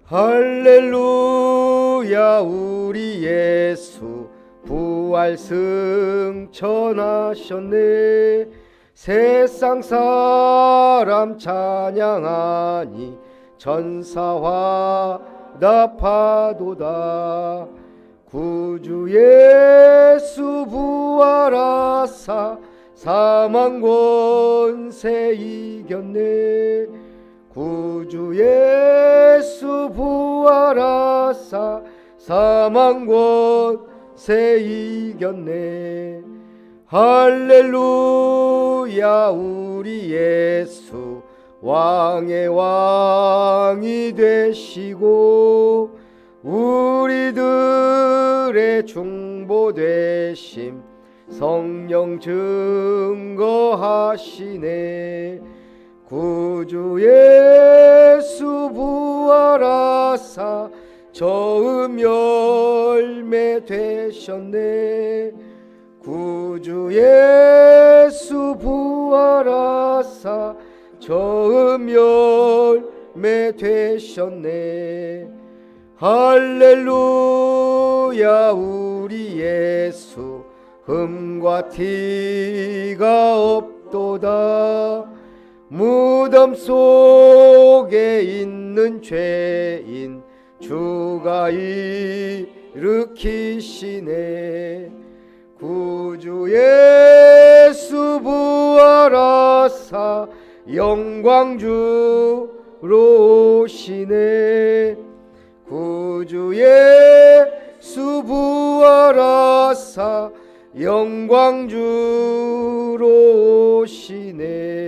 할렐루야. 우리 예수 부활 승천하셨네. 세상 사람 찬양하니 천사와 나파도다. 구주 예수 부활하사 사망 권세 이겼네. 구주 예수 부활하사 사망 권세 이겼네. 할렐루야. 우리 예수 왕의 왕이 되시고 우리들의 중보 되심 성령 증거하시네. 구주 예수 부활하사 처음 열매 되셨네. 구주 예수 부활하사 처음 열매 되셨네. 할렐루야. 우리 예수 흠과 티가 없도다. 무덤 속에 있는 죄인 주가 일으키시네. 구주 예수 부활하사 영광주로 오시네. 구주 예수 부활하사 영광주로 오시네.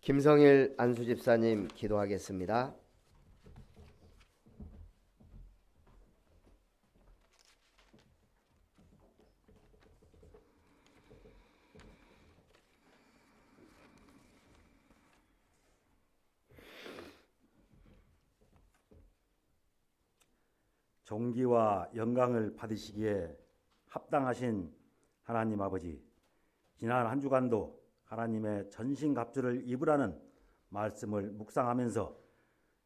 김성일 안수집사님 기도하겠습니다. 존귀와 영광을 받으시기에 합당하신 하나님 아버지, 지난 한 주간도 하나님의 전신갑주를 입으라는 말씀을 묵상하면서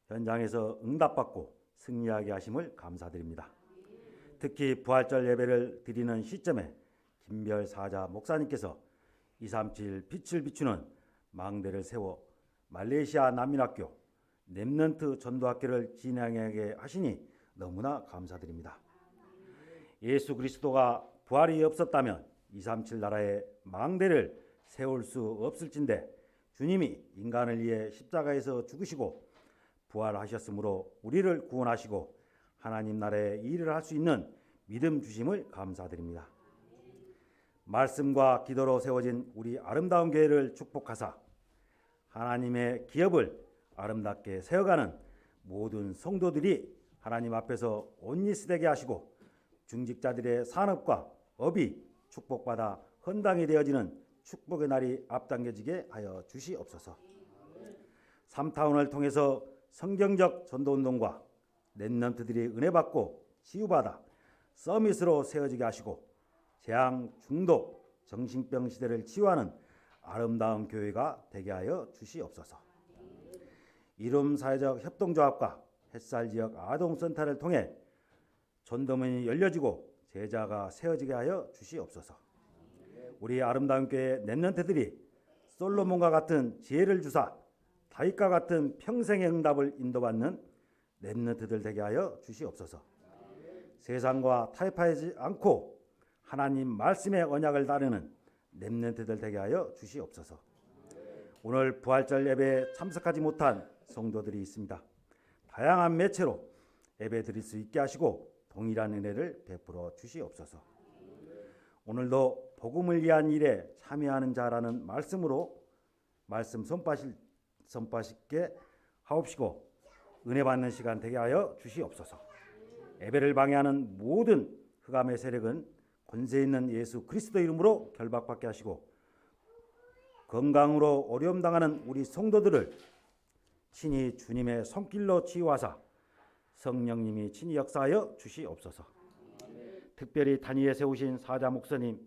현장에서 응답받고 승리하게 하심을 감사드립니다. 특히 부활절 예배를 드리는 시점에 김별 사자 목사님께서 237 빛을 비추는 망대를 세워 말레이시아 난민학교 렘넌트 전도학교를 진행하게 하시니 너무나 감사드립니다. 예수 그리스도가 부활이 없었다면 237 나라의 망대를 세울 수 없을진데 주님이 인간을 위해 십자가에서 죽으시고 부활하셨으므로 우리를 구원하시고 하나님 나라의 일을 할 수 있는 믿음 주심을 감사드립니다. 말씀과 기도로 세워진 우리 아름다운 교회를 축복하사 하나님의 기업을 아름답게 세워가는 모든 성도들이 하나님 앞에서 온리스되게 하시고 중직자들의 산업과 업이 축복받아 헌당이 되어지는 축복의 날이 앞당겨지게 하여 주시옵소서. 3타운을 통해서 성경적 전도운동과 렘넌트들이 은혜받고 치유받아 서밋으로 세워지게 하시고 재앙, 중독, 정신병 시대를 치유하는 아름다운 교회가 되게 하여 주시옵소서. 이룸 사회적 협동조합과 햇살지역 아동센터를 통해 전도문이 열려지고 제자가 세워지게 하여 주시옵소서. 우리 아름다운 교회 렘넌트들이 솔로몬과 같은 지혜를 주사 다윗과 같은 평생의 응답을 인도받는 렘넌트들 되게 하여 주시옵소서. 세상과 타협하지 않고 하나님 말씀의 언약을 따르는 렘넌트들 되게 하여 주시옵소서. 오늘 부활절 예배에 참석하지 못한 성도들이 있습니다. 다양한 매체로 예배 드릴 수 있게 하시고 동일한 은혜를 베풀어 주시옵소서. 오늘도 복음을 위한 일에 참여하는 자라는 말씀으로 말씀 선포하시게 하옵시고 은혜 받는 시간 되게 하여 주시옵소서. 예배를 방해하는 모든 흑암의 세력은 권세 있는 예수 그리스도 이름으로 결박받게 하시고 건강으로 어려움 당하는 우리 성도들을 친히 주님의 손길로 치유하사 성령님이 친히 역사하여 주시옵소서. 특별히 단위에 세우신 사자 목사님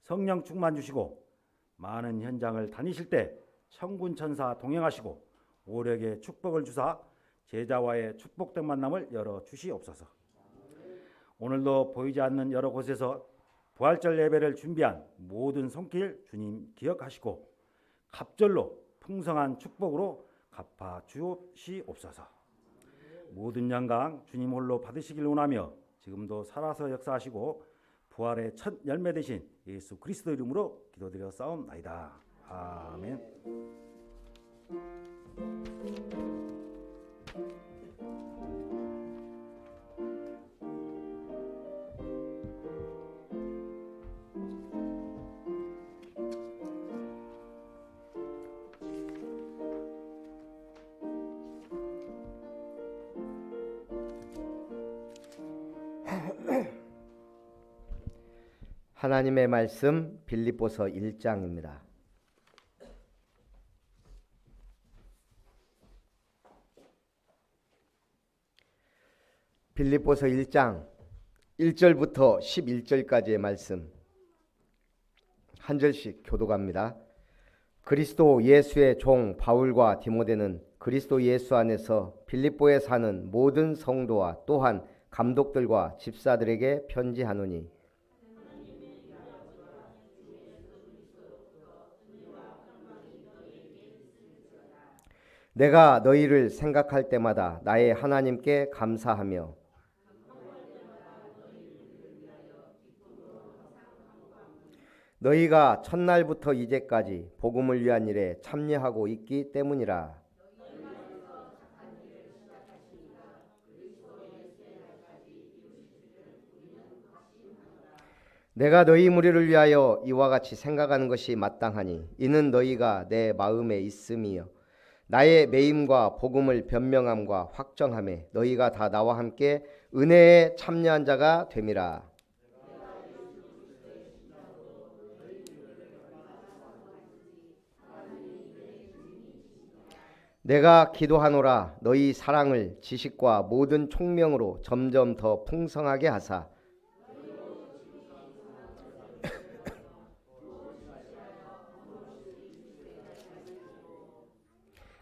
성령 충만 주시고 많은 현장을 다니실 때 천군 천사 동행하시고 오력의 축복을 주사 제자와의 축복된 만남을 열어 주시옵소서. 오늘도 보이지 않는 여러 곳에서 부활절 예배를 준비한 모든 손길 주님 기억하시고 갑절로 풍성한 축복으로 갚아 주시옵소서. 모든 영광 주님 홀로 받으시길 원하며 지금도 살아서 역사하시고 부활의 첫 열매 되신 예수 그리스도 이름으로 기도드려 싸움나이다. 아멘. 하나님의 말씀 빌립보서 1장입니다. 빌립보서 1장 1절부터 11절까지의 말씀 한 절씩 교독합니다. 그리스도 예수의 종 바울과 디모데는 그리스도 예수 안에서 빌립보에 사는 모든 성도와 또한 감독들과 집사들에게 편지하노니 내가 너희를 생각할 때마다 나의 하나님께 감사하며 너희가 첫날부터 이제까지 복음을 위한 일에 참여하고 있기 때문이라. 내가 너희 무리를 위하여 이와 같이 생각하는 것이 마땅하니 이는 너희가 내 마음에 있음이요 나의 매임과 복음을 변명함과 확정함에 너희가 다 나와 함께 은혜에 참여한 자가 됨이라. 내가 기도하노라 너희 사랑을 지식과 모든 총명으로 점점 더 풍성하게 하사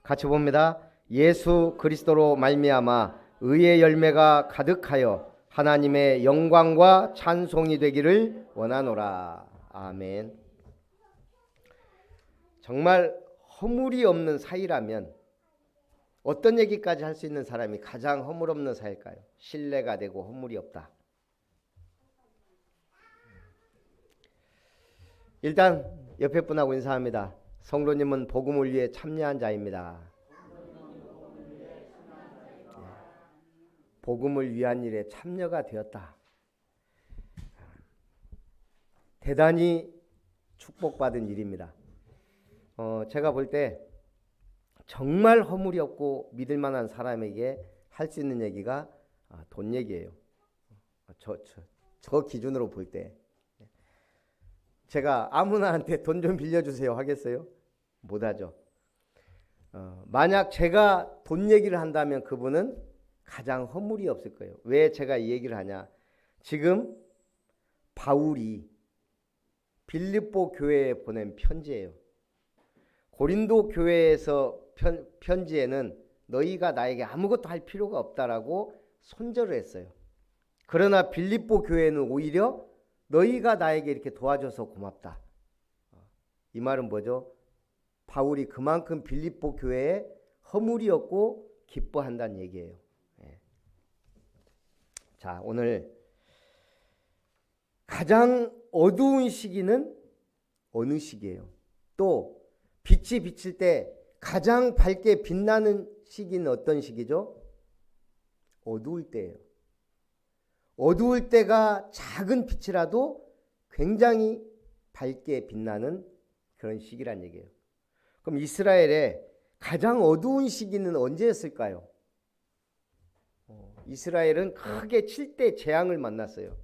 같이 봅니다. 예수 그리스도로 말미암아 의의 열매가 가득하여 하나님의 영광과 찬송이 되기를 원하노라. 아멘. 정말 허물이 없는 사이라면 어떤 얘기까지 할 수 있는 사람이 가장 허물 없는 사이일까요? 신뢰가 되고 허물이 없다. 일단 옆에 분하고 인사합니다. 성도님은 복음을 위해 참여한 자입니다. 복음을 위한 일에 참여가 되었다. 대단히 축복받은 일입니다. 제가 볼 때 정말 허물이 없고 믿을 만한 사람에게 할 수 있는 얘기가 돈 얘기예요. 저 기준으로 볼 때. 제가 아무나한테 돈 좀 빌려주세요 하겠어요? 못하죠. 만약 제가 돈 얘기를 한다면 그분은 가장 허물이 없을 거예요. 왜 제가 이 얘기를 하냐? 지금 바울이 빌립보 교회에 보낸 편지예요. 고린도 교회에서 편지에는 너희가 나에게 아무것도 할 필요가 없다라고 손절을 했어요. 그러나 빌립보 교회는 오히려 너희가 나에게 이렇게 도와줘서 고맙다. 이 말은 뭐죠? 바울이 그만큼 빌립보 교회에 허물이 없고 기뻐한다는 얘기예요. 자, 오늘 가장 어두운 시기는 어느 시기예요? 또 빛이 비칠 때 가장 밝게 빛나는 시기는 어떤 시기죠? 어두울 때예요. 어두울 때가 작은 빛이라도 굉장히 밝게 빛나는 그런 시기란 얘기예요. 그럼 이스라엘의 가장 어두운 시기는 언제였을까요? 이스라엘은 크게 7대 재앙을 만났어요.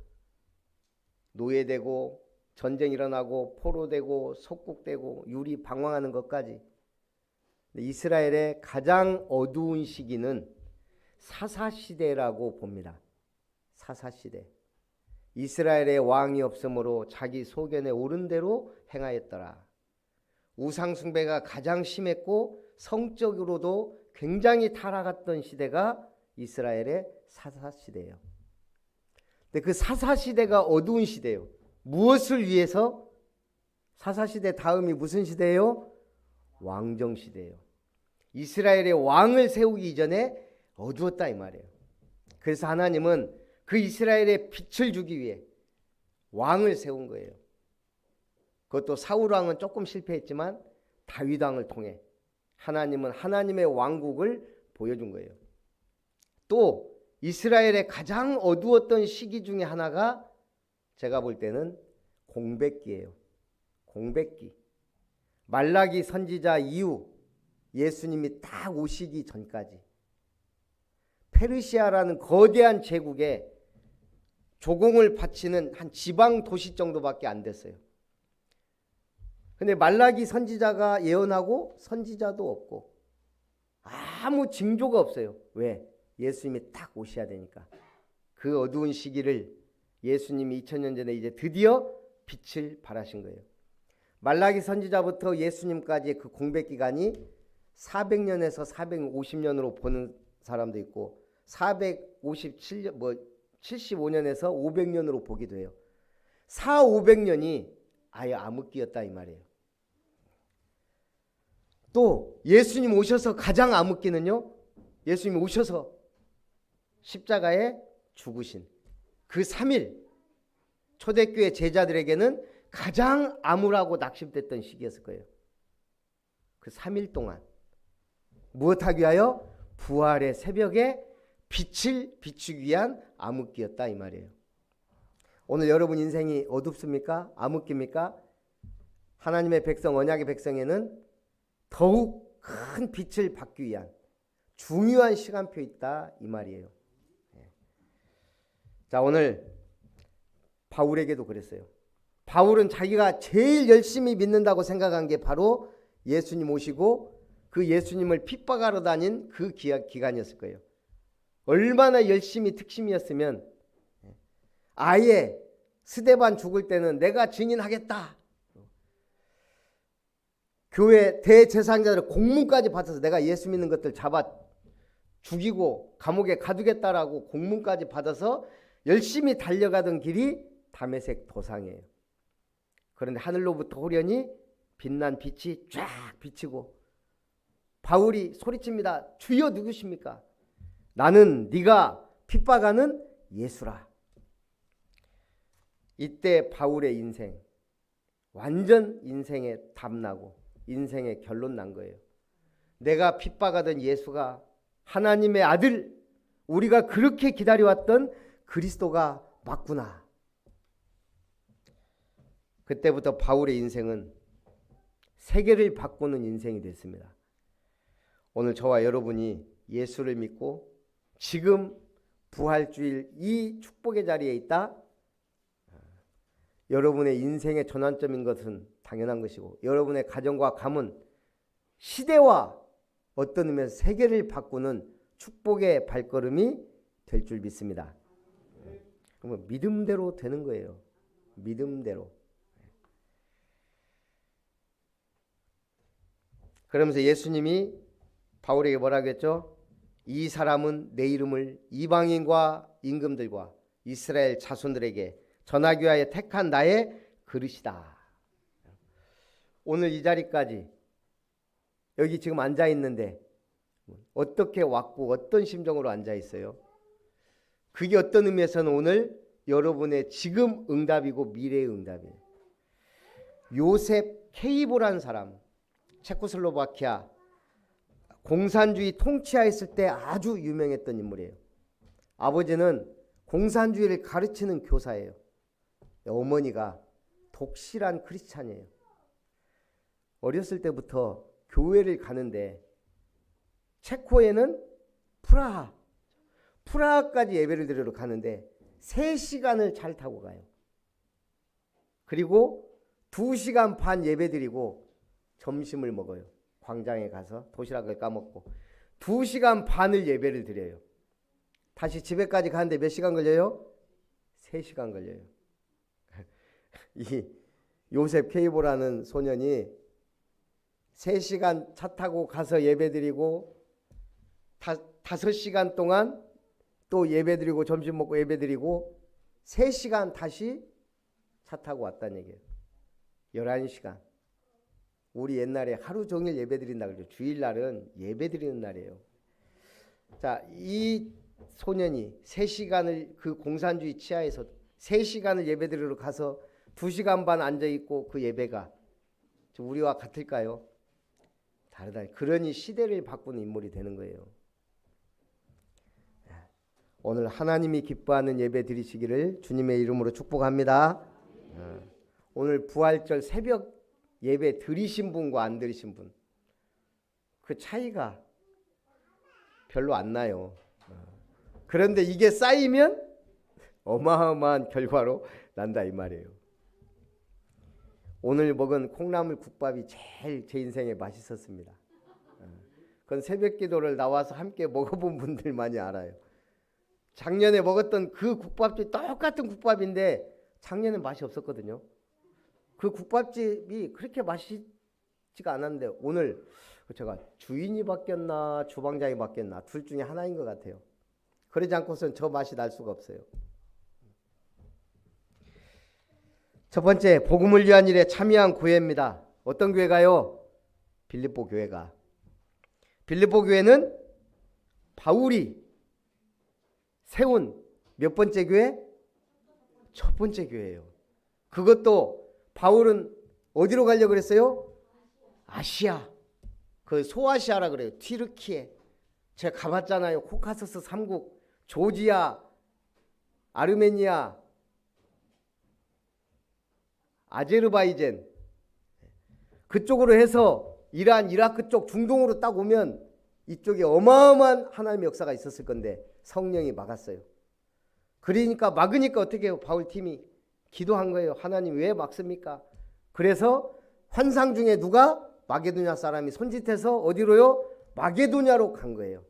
노예되고 전쟁 일어나고 포로되고 속국되고 유리 방황하는 것까지. 이스라엘의 가장 어두운 시기는 사사시대라고 봅니다. 사사시대. 이스라엘의 왕이 없으므로 자기 소견에 옳은 대로 행하였더라. 우상숭배가 가장 심했고 성적으로도 굉장히 타락했던 시대가 이스라엘의 사사시대예요. 근데 그 사사시대가 어두운 시대예요. 무엇을 위해서? 사사시대 다음이 무슨 시대예요? 왕정시대예요. 이스라엘의 왕을 세우기 이전에 어두웠다 이 말이에요. 그래서 하나님은 그 이스라엘에 빛을 주기 위해 왕을 세운 거예요. 그것도 사울 왕은 조금 실패했지만 다윗 왕을 통해 하나님은 하나님의 왕국을 보여준 거예요. 또 이스라엘의 가장 어두웠던 시기 중에 하나가 제가 볼 때는 공백기예요. 공백기. 말라기 선지자 이후 예수님이 딱 오시기 전까지 페르시아라는 거대한 제국에 조공을 바치는 한 지방 도시 정도밖에 안 됐어요. 근데 말라기 선지자가 예언하고 선지자도 없고 아무 징조가 없어요. 왜? 예수님이 딱 오셔야 되니까. 그 어두운 시기를 예수님이 2000년 전에 이제 드디어 빛을 발하신 거예요. 말라기 선지자부터 예수님까지 그 공백 기간이 400년에서 450년으로 보는 사람도 있고 457년 75년에서 500년으로 보기도 해요. 4,500년이 아예 암흑기였다 이 말이에요. 또 예수님 오셔서 가장 암흑기는요. 예수님 오셔서 십자가에 죽으신 그 3일 초대교회 제자들에게는 가장 암울하고 낙심됐던 시기였을 거예요. 그 3일 동안 무엇하기 위하여? 부활의 새벽에 빛을 비추기 위한 암흑기였다 이 말이에요. 오늘 여러분 인생이 어둡습니까? 암흑기입니까? 하나님의 백성 언약의 백성에는 더욱 큰 빛을 받기 위한 중요한 시간표 있다 이 말이에요. 자, 오늘 바울에게도 그랬어요. 바울은 자기가 제일 열심히 믿는다고 생각한 게 바로 예수님 오시고 그 예수님을 핍박하러 다닌 그 기간이었을 거예요. 얼마나 열심히 특심이었으면 아예 스데반 죽을 때는 내가 증인하겠다. 교회 대제사장자들 공문까지 받아서 내가 예수 믿는 것들 잡아 죽이고 감옥에 가두겠다라고 공문까지 받아서 열심히 달려가던 길이 다메섹 도상이에요. 그런데 하늘로부터 호련히 빛난 빛이 쫙 비치고 바울이 소리칩니다. 주여 누구십니까? 나는 네가 핍박하는 예수라. 이때 바울의 인생 완전 인생에 답나고 인생의 결론 난 거예요. 내가 핍박하던 예수가 하나님의 아들, 우리가 그렇게 기다려왔던 그리스도가 맞구나. 그때부터 바울의 인생은 세계를 바꾸는 인생이 됐습니다. 오늘 저와 여러분이 예수를 믿고 지금 부활주일 이 축복의 자리에 있다. 여러분의 인생의 전환점인 것은 당연한 것이고 여러분의 가정과 가문, 시대와 어떤 의미에서 세계를 바꾸는 축복의 발걸음이 될 줄 믿습니다. 그러면 믿음대로 되는 거예요. 믿음대로. 그러면서 예수님이 바울에게 뭐라고 했죠? 이 사람은 내 이름을 이방인과 임금들과 이스라엘 자손들에게 전하기 위하여 택한 나의 그릇이다. 오늘 이 자리까지 여기 지금 앉아 있는데 어떻게 왔고 어떤 심정으로 앉아 있어요? 그게 어떤 의미에서는 오늘 여러분의 지금 응답이고 미래의 응답이에요. 요셉 케이보라는 사람, 체코슬로바키아 공산주의 통치하였을 때 아주 유명했던 인물이에요. 아버지는 공산주의를 가르치는 교사예요. 어머니가 독실한 크리스찬이에요. 어렸을 때부터 교회를 가는데 체코에는 프라하까지 예배를 드리러 가는데 3시간을 잘 타고 가요. 그리고 2시간 반 예배 드리고 점심을 먹어요. 광장에 가서 도시락을 까먹고 2시간 반을 예배를 드려요. 다시 집에까지 가는데 몇 시간 걸려요? 3시간 걸려요. 이 요셉 케이보라는 소년이 3시간 차 타고 가서 예배 드리고 다섯 시간 동안 또 예배드리고 점심 먹고 예배드리고 3시간 다시 차 타고 왔다는 얘기예요. 11시간. 우리 옛날에 하루 종일 예배드린다 그러죠. 주일날은 예배드리는 날이에요. 자, 이 소년이 3시간을 그 공산주의 치하에서 3시간을 예배드리러 가서 2시간 반 앉아있고 그 예배가 우리와 같을까요? 다르다. 그러니 시대를 바꾸는 인물이 되는 거예요. 오늘 하나님이 기뻐하는 예배 드리시기를 주님의 이름으로 축복합니다. 오늘 부활절 새벽 예배 드리신 분과 안 드리신 분, 그 차이가 별로 안 나요. 그런데 이게 쌓이면 어마어마한 결과로 난다 이 말이에요. 오늘 먹은 콩나물 국밥이 제일 제 인생에 맛있었습니다. 그건 새벽 기도를 나와서 함께 먹어본 분들만이 알아요. 작년에 먹었던 그 국밥집 똑같은 국밥인데 작년에 맛이 없었거든요. 그 국밥집이 그렇게 맛있지가 않았는데 오늘 제가 주인이 바뀌었나 주방장이 바뀌었나 둘 중에 하나인 것 같아요. 그러지 않고서는 저 맛이 날 수가 없어요. 첫 번째, 복음을 위한 일에 참여한 교회입니다. 어떤 교회가요? 빌립보 교회가. 빌립보 교회는 바울이 세운 몇 번째 교회? 첫 번째 교회예요. 그것도 바울은 어디로 가려고 그랬어요? 아시아. 그 소아시아라 그래요. 튀르키예. 제가 가봤잖아요. 코카서스 3국, 조지아, 아르메니아, 아제르바이젠. 그쪽으로 해서 이란, 이라크 쪽 중동으로 딱 오면 이쪽에 어마어마한 하나님의 역사가 있었을 건데 성령이 막았어요. 그러니까 막으니까 어떻게 해요? 바울 팀이 기도한 거예요. 하나님 왜 막습니까? 그래서 환상 중에 누가? 마게도냐 사람이 손짓해서 어디로요? 마게도냐로 간 거예요.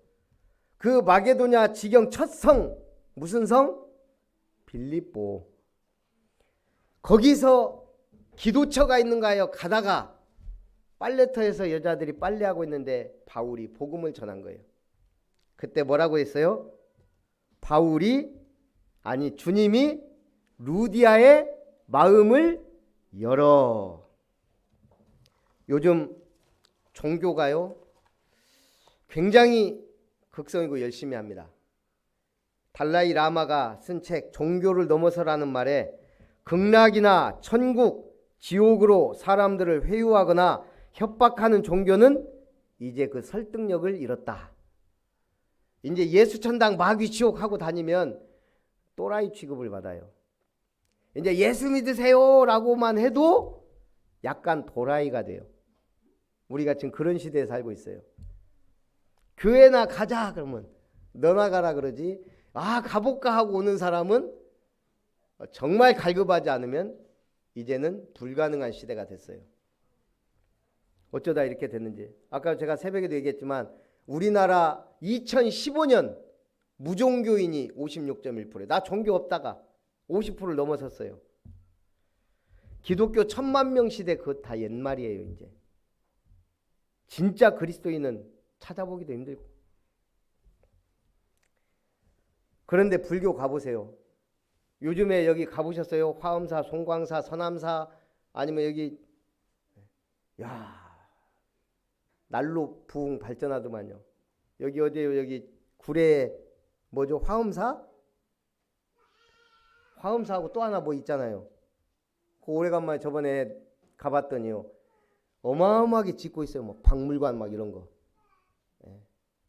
그 마게도냐 지경 첫 성, 무슨 성? 빌립보. 거기서 기도처가 있는가요? 가다가 빨래터에서 여자들이 빨래하고 있는데 바울이 복음을 전한 거예요. 그때 뭐라고 했어요? 주님이 루디아의 마음을 열어. 요즘 종교가요 굉장히 극성이고 열심히 합니다. 달라이 라마가 쓴 책 종교를 넘어서라는 말에 극락이나 천국, 지옥으로 사람들을 회유하거나 협박하는 종교는 이제 그 설득력을 잃었다. 이제 예수천당 마귀 지옥 하고 다니면 또라이 취급을 받아요. 이제 예수 믿으세요 라고만 해도 약간 도라이가 돼요. 우리가 지금 그런 시대에 살고 있어요. 교회나 가자 그러면 너나 가라 그러지. 아 가볼까 하고 오는 사람은 정말 갈급하지 않으면 이제는 불가능한 시대가 됐어요. 어쩌다 이렇게 됐는지. 아까 제가 새벽에도 얘기했지만 우리나라 2015년 무종교인이 56.1%. 나 종교 없다가 50%를 넘어섰어요. 기독교 1000만 명 시대 그거 다 옛말이에요. 이제 진짜 그리스도인은 찾아보기도 힘들고. 그런데 불교 가보세요. 요즘에 여기 가보셨어요? 화엄사, 송광사, 서남사 아니면 여기 날로 부흥 발전하더만요. 여기 어디에요? 여기 구례 뭐죠? 화엄사? 화엄사하고 또 하나 뭐 있잖아요. 그 오래간만에 저번에 가봤더니요. 어마어마하게 짓고 있어요. 뭐 박물관 막 이런 거.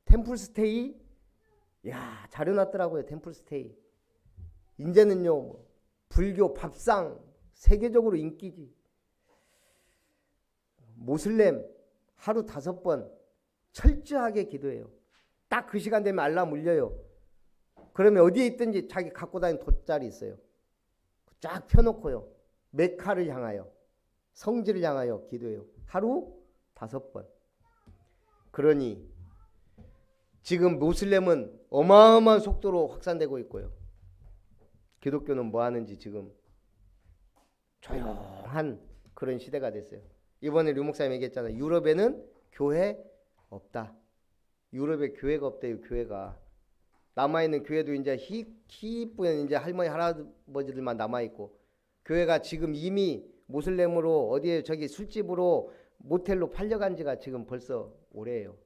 템플스테이? 잘 해놨더라고요. 템플스테이. 이제는요. 불교 밥상 세계적으로 인기지. 모슬렘 하루 5번 철저하게 기도해요. 딱 그 시간 되면 알람 울려요. 그러면 어디에 있든지 자기 갖고 다니는 돗자리 있어요. 쫙 펴놓고요. 메카를 향하여 성지를 향하여 기도해요. 하루 5번. 그러니 지금 모슬렘은 어마어마한 속도로 확산되고 있고요. 기독교는 뭐 하는지 지금 조용한 그런 시대가 됐어요. 이번에 류 목사님 얘기했잖아요. 유럽에는 교회 없다. 유럽에 교회가 없대요. 교회가 남아있는 교회도 이제 희뿌연 이제 할머니 할아버지들만 남아있고, 교회가 지금 이미 모슬렘으로 어디에 저기 술집으로 모텔로 팔려간 지가 지금 벌써 오래예요.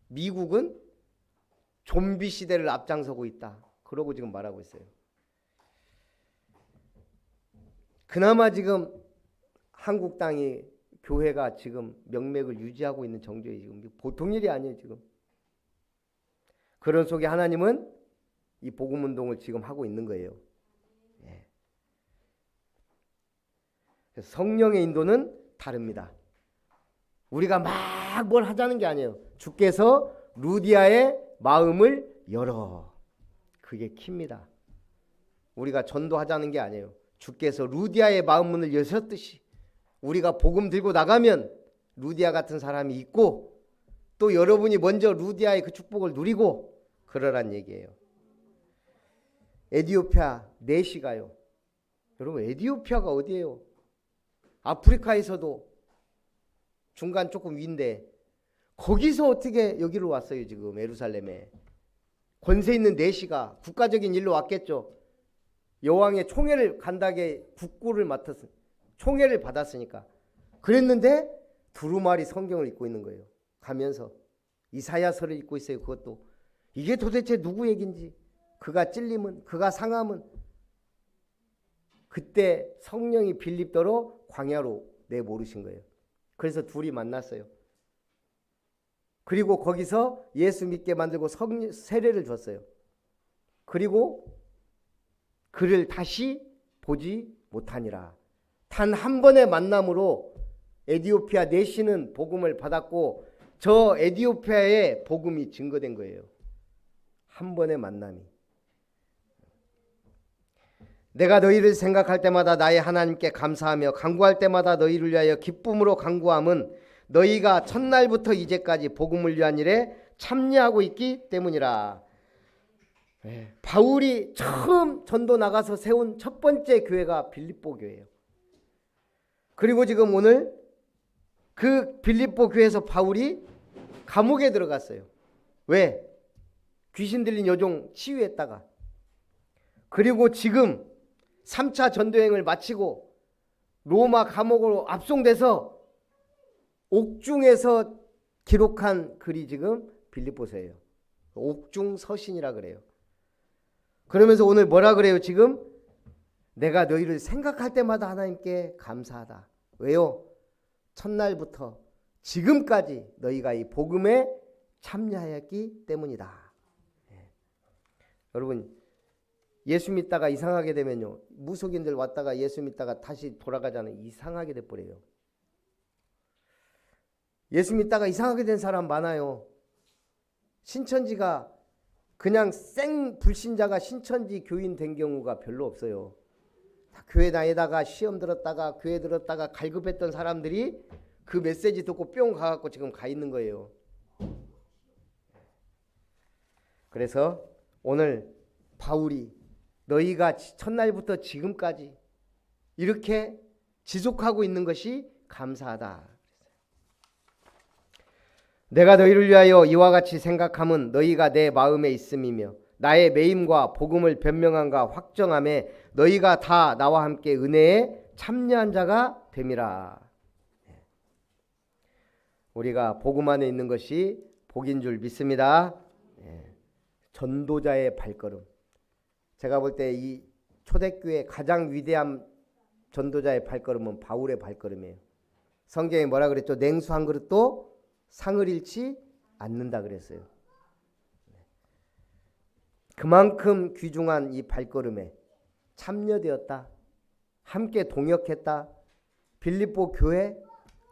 미국은 좀비 시대를 앞장서고 있다. 그러고 지금 말하고 있어요. 그나마 지금 한국 땅이 교회가 지금 명맥을 유지하고 있는 정도에 지금 보통 일이 아니에요. 지금 그런 속에 하나님은 이 복음 운동을 지금 하고 있는 거예요. 예. 그래서 성령의 인도는 다릅니다. 우리가 막 뭘 하자는 게 아니에요. 주께서 루디아의 마음을 열어. 그게 키입니다. 우리가 전도하자는 게 아니에요. 주께서 루디아의 마음문을 여셨듯이 우리가 복음 들고 나가면 루디아 같은 사람이 있고, 또 여러분이 먼저 루디아의 그 축복을 누리고 그러란 얘기예요. 에티오피아 내시가요. 여러분 에티오피아가 어디예요? 아프리카에서도 중간 조금 위인데 거기서 어떻게 여기로 왔어요? 지금 예루살렘에 권세 있는 내시가 국가적인 일로 왔겠죠. 여왕의 총애를 간다게 국고를 맡았으, 총애를 받았으니까. 그랬는데 두루마리 성경을 읽고 있는 거예요. 가면서 이사야서를 읽고 있어요. 그것도 이게 도대체 누구 얘긴지, 그가 찔림은, 그가 상함은. 그때 성령이 빌립더로 광야로 내모르신 거예요. 그래서 둘이 만났어요. 그리고 거기서 예수 믿게 만들고 세례를 줬어요. 그리고 그를 다시 보지 못하니라. 단 한 번의 만남으로 에티오피아 내시는 복음을 받았고, 저 에티오피아의 복음이 증거된 거예요. 한 번의 만남이. 내가 너희를 생각할 때마다 나의 하나님께 감사하며 간구할 때마다 너희를 위하여 기쁨으로 간구함은 너희가 첫날부터 이제까지 복음을 위한 일에 참여하고 있기 때문이라. 바울이 처음 전도 나가서 세운 첫 번째 교회가 빌립보 교회예요. 그리고 지금 오늘 그 빌립보 교회에서 바울이 감옥에 들어갔어요. 왜? 귀신 들린 여종 치유했다가. 그리고 지금 3차 전도행을 마치고 로마 감옥으로 압송돼서 옥중에서 기록한 글이 지금 빌립보서예요. 옥중 서신이라 그래요. 그러면서 오늘 뭐라 그래요? 지금 내가 너희를 생각할 때마다 하나님께 감사하다. 왜요? 첫날부터 지금까지 너희가 이 복음에 참여하였기 때문이다. 여러분 예수 믿다가 이상하게 되면요, 무속인들 왔다가 예수 믿다가 다시 돌아가잖아요. 이상하게 돼버려요. 예수 믿다가 이상하게 된 사람 많아요. 신천지가 그냥 생 불신자가 신천지 교인 된 경우가 별로 없어요. 다 교회 다니다가 시험 들었다가 교회 들었다가 갈급했던 사람들이 그 메시지 듣고 뿅 가갖고 지금 가 있는 거예요. 그래서 오늘 바울이 너희가 첫날부터 지금까지 이렇게 지속하고 있는 것이 감사하다. 내가 너희를 위하여 이와 같이 생각함은 너희가 내 마음에 있음이며 나의 매임과 복음을 변명함과 확정함에 너희가 다 나와 함께 은혜에 참여한 자가 됨이라. 우리가 복음 안에 있는 것이 복인 줄 믿습니다. 전도자의 발걸음. 제가 볼 때 이 초대교회 가장 위대한 전도자의 발걸음은 바울의 발걸음이에요. 성경에 뭐라 그랬죠? 냉수 한 그릇도 상을 잃지 않는다 그랬어요. 그만큼 귀중한 이 발걸음에 참여되었다. 함께 동역했다. 빌립보 교회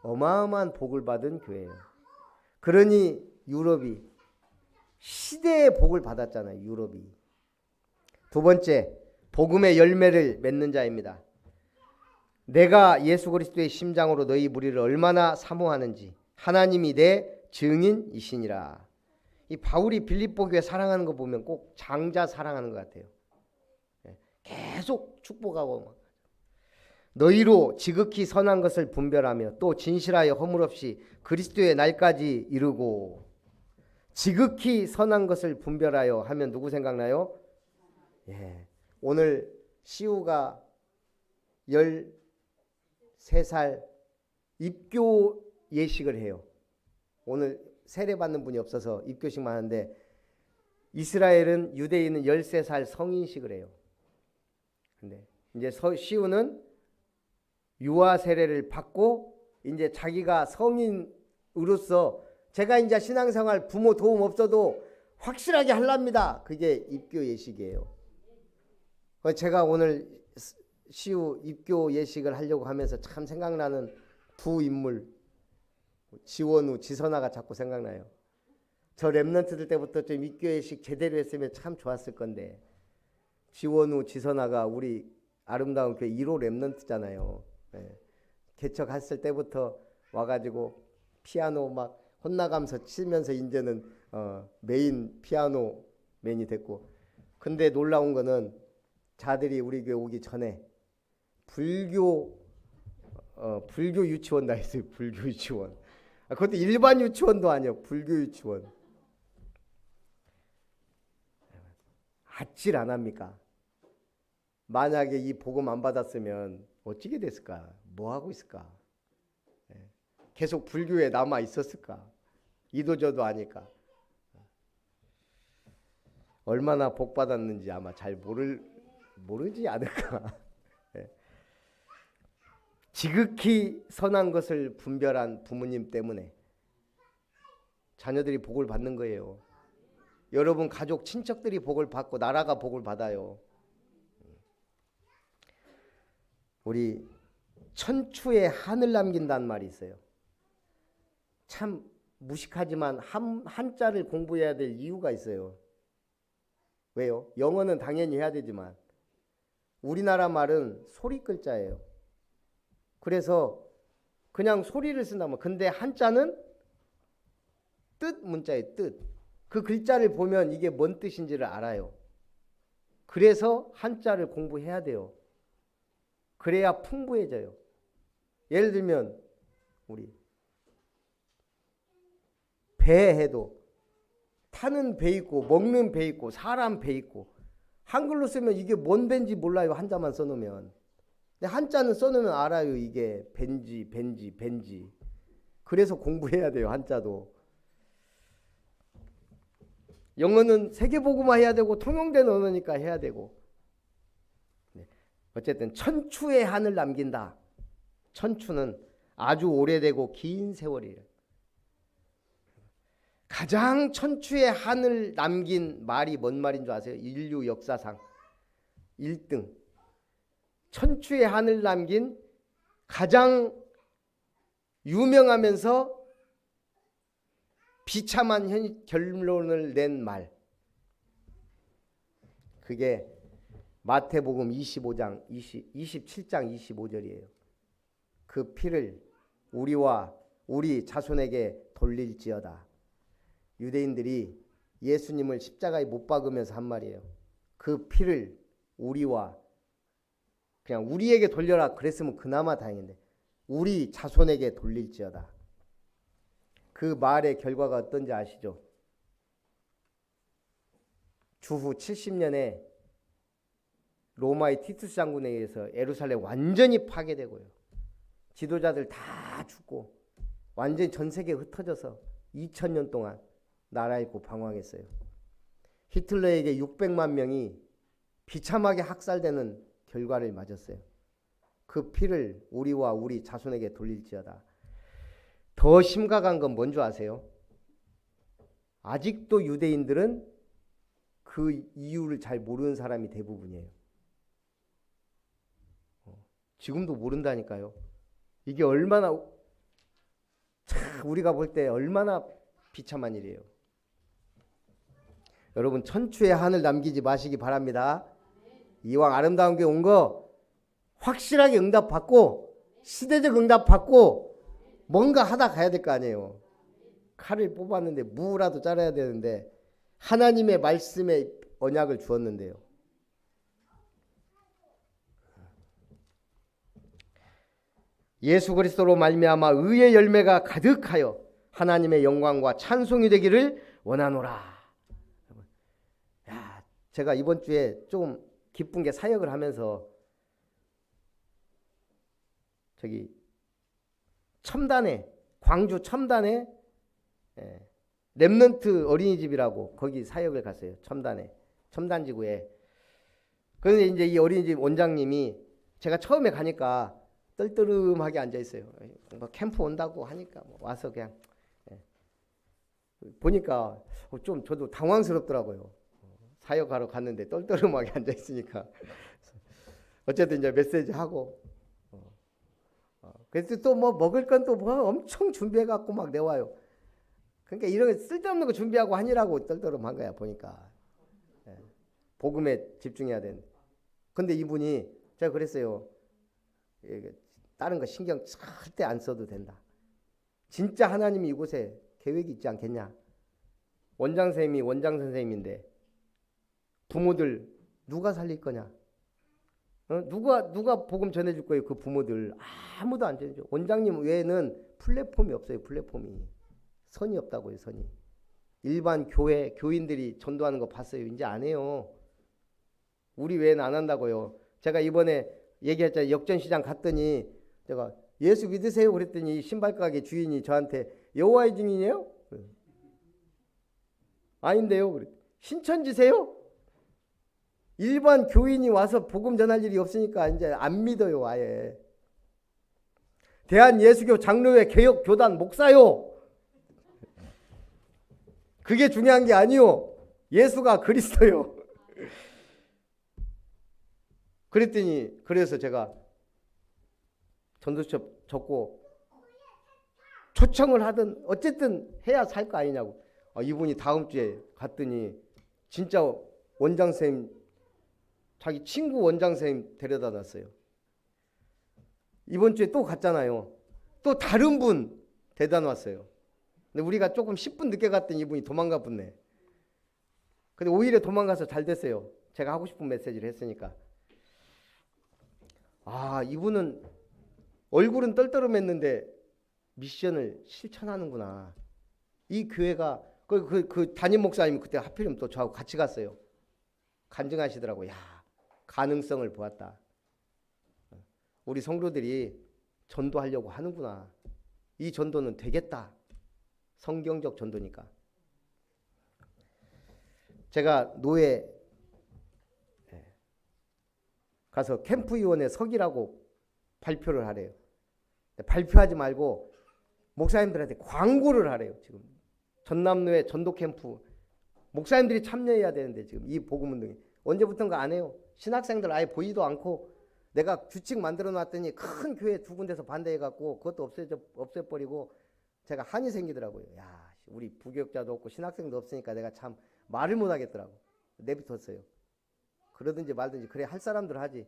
어마어마한 복을 받은 교회예요. 그러니 유럽이 시대의 복을 받았잖아요. 유럽이. 두 번째, 복음의 열매를 맺는 자입니다. 내가 예수 그리스도의 심장으로 너희 무리를 얼마나 사모하는지 하나님이 내 증인이시니라. 이 바울이 빌립보 교회 사랑하는 거 보면 꼭 장자 사랑하는 것 같아요. 계속 축복하고 너희로 지극히 선한 것을 분별하며 또 진실하여 허물없이 그리스도의 날까지 이르고. 지극히 선한 것을 분별하여 하면 누구 생각나요? 예. 오늘 시우가 13살 입교 예식을 해요. 오늘 세례받는 분이 없어서 입교식만 하는데 이스라엘은 유대인은 13살 성인식을 해요. 근데 이제 시우는 유아 세례를 받고 이제 자기가 성인으로서 제가 이제 신앙생활 부모 도움 없어도 확실하게 하랍니다. 그게 입교 예식이에요. 제가 오늘 시우 입교 예식을 하려고 하면서 참 생각나는 두 인물, 지원우, 지선아가 자꾸 생각나요. 저 랩런트들 때부터 좀 입교 예식 제대로 했으면 참 좋았을 건데, 지원우, 지선아가 우리 아름다운 교회 1호 랩런트잖아요. 네. 개척했을 때부터 와가지고 피아노 막 혼나가면서 치면서 이제는 메인 피아노 맨이 됐고, 근데 놀라운 거는 자들이 우리 교회 오기 전에 불교 유치원 다녔어요. 불교 유치원. 그것도 일반 유치원도 아니에요. 불교 유치원. 아찔 안 합니까? 만약에 이 복음 안 받았으면 어찌게 됐을까? 뭐 하고 있을까? 계속 불교에 남아 있었을까? 이도저도 아니까. 얼마나 복 받았는지 아마 잘 모르지 않을까. 지극히 선한 것을 분별한 부모님 때문에 자녀들이 복을 받는 거예요. 여러분 가족 친척들이 복을 받고 나라가 복을 받아요. 우리 천추에 한을 남긴다는 말이 있어요. 참 무식하지만 한자를 공부해야 될 이유가 있어요. 왜요? 영어는 당연히 해야 되지만 우리나라 말은 소리 글자예요. 그래서 그냥 소리를 쓴다면, 근데 한자는 뜻 문자예요. 뜻. 그 글자를 보면 이게 뭔 뜻인지를 알아요. 그래서 한자를 공부해야 돼요. 그래야 풍부해져요. 예를 들면 우리 배 해도 타는 배 있고 먹는 배 있고 사람 배 있고, 한글로 쓰면 이게 뭔 배인지 몰라요. 한자만 써놓으면. 근데 한자는 써놓으면 알아요. 이게 벤지. 그래서 공부해야 돼요. 한자도. 영어는 세계보고만 해야 되고 통용된 언어니까 해야 되고. 어쨌든 천추의 한을 남긴다. 천추는 아주 오래되고 긴 세월이에요. 가장 천추의 한을 남긴 말이 뭔 말인 줄 아세요? 인류 역사상 1등. 천추의 한을 남긴 가장 유명하면서 비참한 결론을 낸 말. 그게 마태복음 27장 25절이에요. 그 피를 우리와 우리 자손에게 돌릴지어다. 유대인들이 예수님을 십자가에 못 박으면서 한 말이에요. 그 피를 우리와, 그냥 우리에게 돌려라 그랬으면 그나마 다행인데 우리 자손에게 돌릴지어다. 그 말의 결과가 어떤지 아시죠? 주후 70년에 로마의 티투스 장군에 의해서 예루살렘 완전히 파괴되고요. 지도자들 다 죽고 완전히 전 세계에 흩어져서 2000년 동안 나라 잃고 방황했어요. 히틀러에게 600만 명이 비참하게 학살되는 결과를 맞았어요. 그 피를 우리와 우리 자손에게 돌릴지어다. 더 심각한 건 뭔 줄 아세요? 아직도 유대인들은 그 이유를 잘 모르는 사람이 대부분이에요. 지금도 모른다니까요. 이게 얼마나, 우리가 볼 때 얼마나 비참한 일이에요. 여러분 천추의 한을 남기지 마시기 바랍니다. 이왕 아름다운 교회 온 거 확실하게 응답받고 시대적 응답받고 뭔가 하다 가야 될 거 아니에요. 칼을 뽑았는데 무라도 자라야 되는데 하나님의 말씀에 언약을 주었는데요. 예수 그리스도로 말미암아 의의 열매가 가득하여 하나님의 영광과 찬송이 되기를 원하노라. 야, 제가 이번 주에 좀 기쁜 게 사역을 하면서 저기 첨단에 광주 첨단에 렘넌트 어린이집이라고 거기 사역을 갔어요. 첨단지구에. 그런데 이제 이 어린이집 원장님이 제가 처음에 가니까 떨떠름하게 앉아 있어요. 뭐 캠프 온다고 하니까 뭐 와서 그냥 보니까 좀 저도 당황스럽더라고요. 사역하러 갔는데 떨떠름하게 앉아 있으니까. 어쨌든 이제 메시지 하고 그래서 또 뭐 먹을 건 또 뭐 엄청 준비해 갖고 막 내와요. 그러니까 이런 거 쓸데없는 거 준비하고 하니라고 떨떠름한 거야 보니까. 복음에 집중해야 되는데. 근데 이분이 제가 그랬어요. 다른 거 신경 절대 안 써도 된다. 진짜 하나님이 이곳에 계획이 있지 않겠냐. 원장 선생님이 원장 선생님인데 부모들 누가 살릴 거냐. 누가 복음 전해줄 거예요. 그 부모들 아무도 안 전해줘. 원장님 외에는 플랫폼이 없어요. 플랫폼이. 선이 없다고요. 선이. 일반 교회 교인들이 전도하는 거 봤어요. 이제 안 해요. 우리 외에는 안 한다고요. 제가 이번에 얘기했잖아요. 역전시장 갔더니 제가 예수 믿으세요 그랬더니 신발 가게 주인이 저한테 여호와의 증인이에요? 아닌데요. 그래. 신천지세요? 일반 교인이 와서 복음 전할 일이 없으니까 이제 안 믿어요. 아예. 대한예수교 장로회 개혁 교단 목사요. 그게 중요한 게 아니요. 예수가 그리스도요. 그랬더니 그래서 제가 전도서 적고 초청을 하든 어쨌든 해야 살 거 아니냐고. 이분이 다음 주에 갔더니 진짜 원장 선생님 자기 친구 원장 선생님 데려다 놨어요. 이번 주에 또 갔잖아요. 또 다른 분 데려다 놨어요. 근데 우리가 조금 10분 늦게 갔더니 이분이 도망가 붙네. 근데 오히려 도망가서 잘 됐어요. 제가 하고 싶은 메시지를 했으니까. 이분은 얼굴은 떨떠름했는데 미션을 실천하는구나. 이 교회가 그 담임 목사님이 그때 하필이면 또 저하고 같이 갔어요. 간증하시더라고. 야, 가능성을 보았다. 우리 성도들이 전도하려고 하는구나. 이 전도는 되겠다. 성경적 전도니까. 제가 노예 가서 캠프위원회 서기라고 발표를 하래요. 발표하지 말고 목사님들한테 광고를 하래요. 지금 전남노예 전도 캠프 목사님들이 참여해야 되는데 지금 이 복음운동이 언제부턴가 안 해요. 신학생들 아예 보이도 않고 내가 규칙 만들어 놨더니 큰 교회 두 군데서 반대해갖고 그것도 없애버리고 제가 한이 생기더라고요. 야, 우리 부교육자도 없고 신학생도 없으니까 내가 참 말을 못하겠더라고. 내비뒀어요. 그러든지 말든지 그래 할 사람들 하지.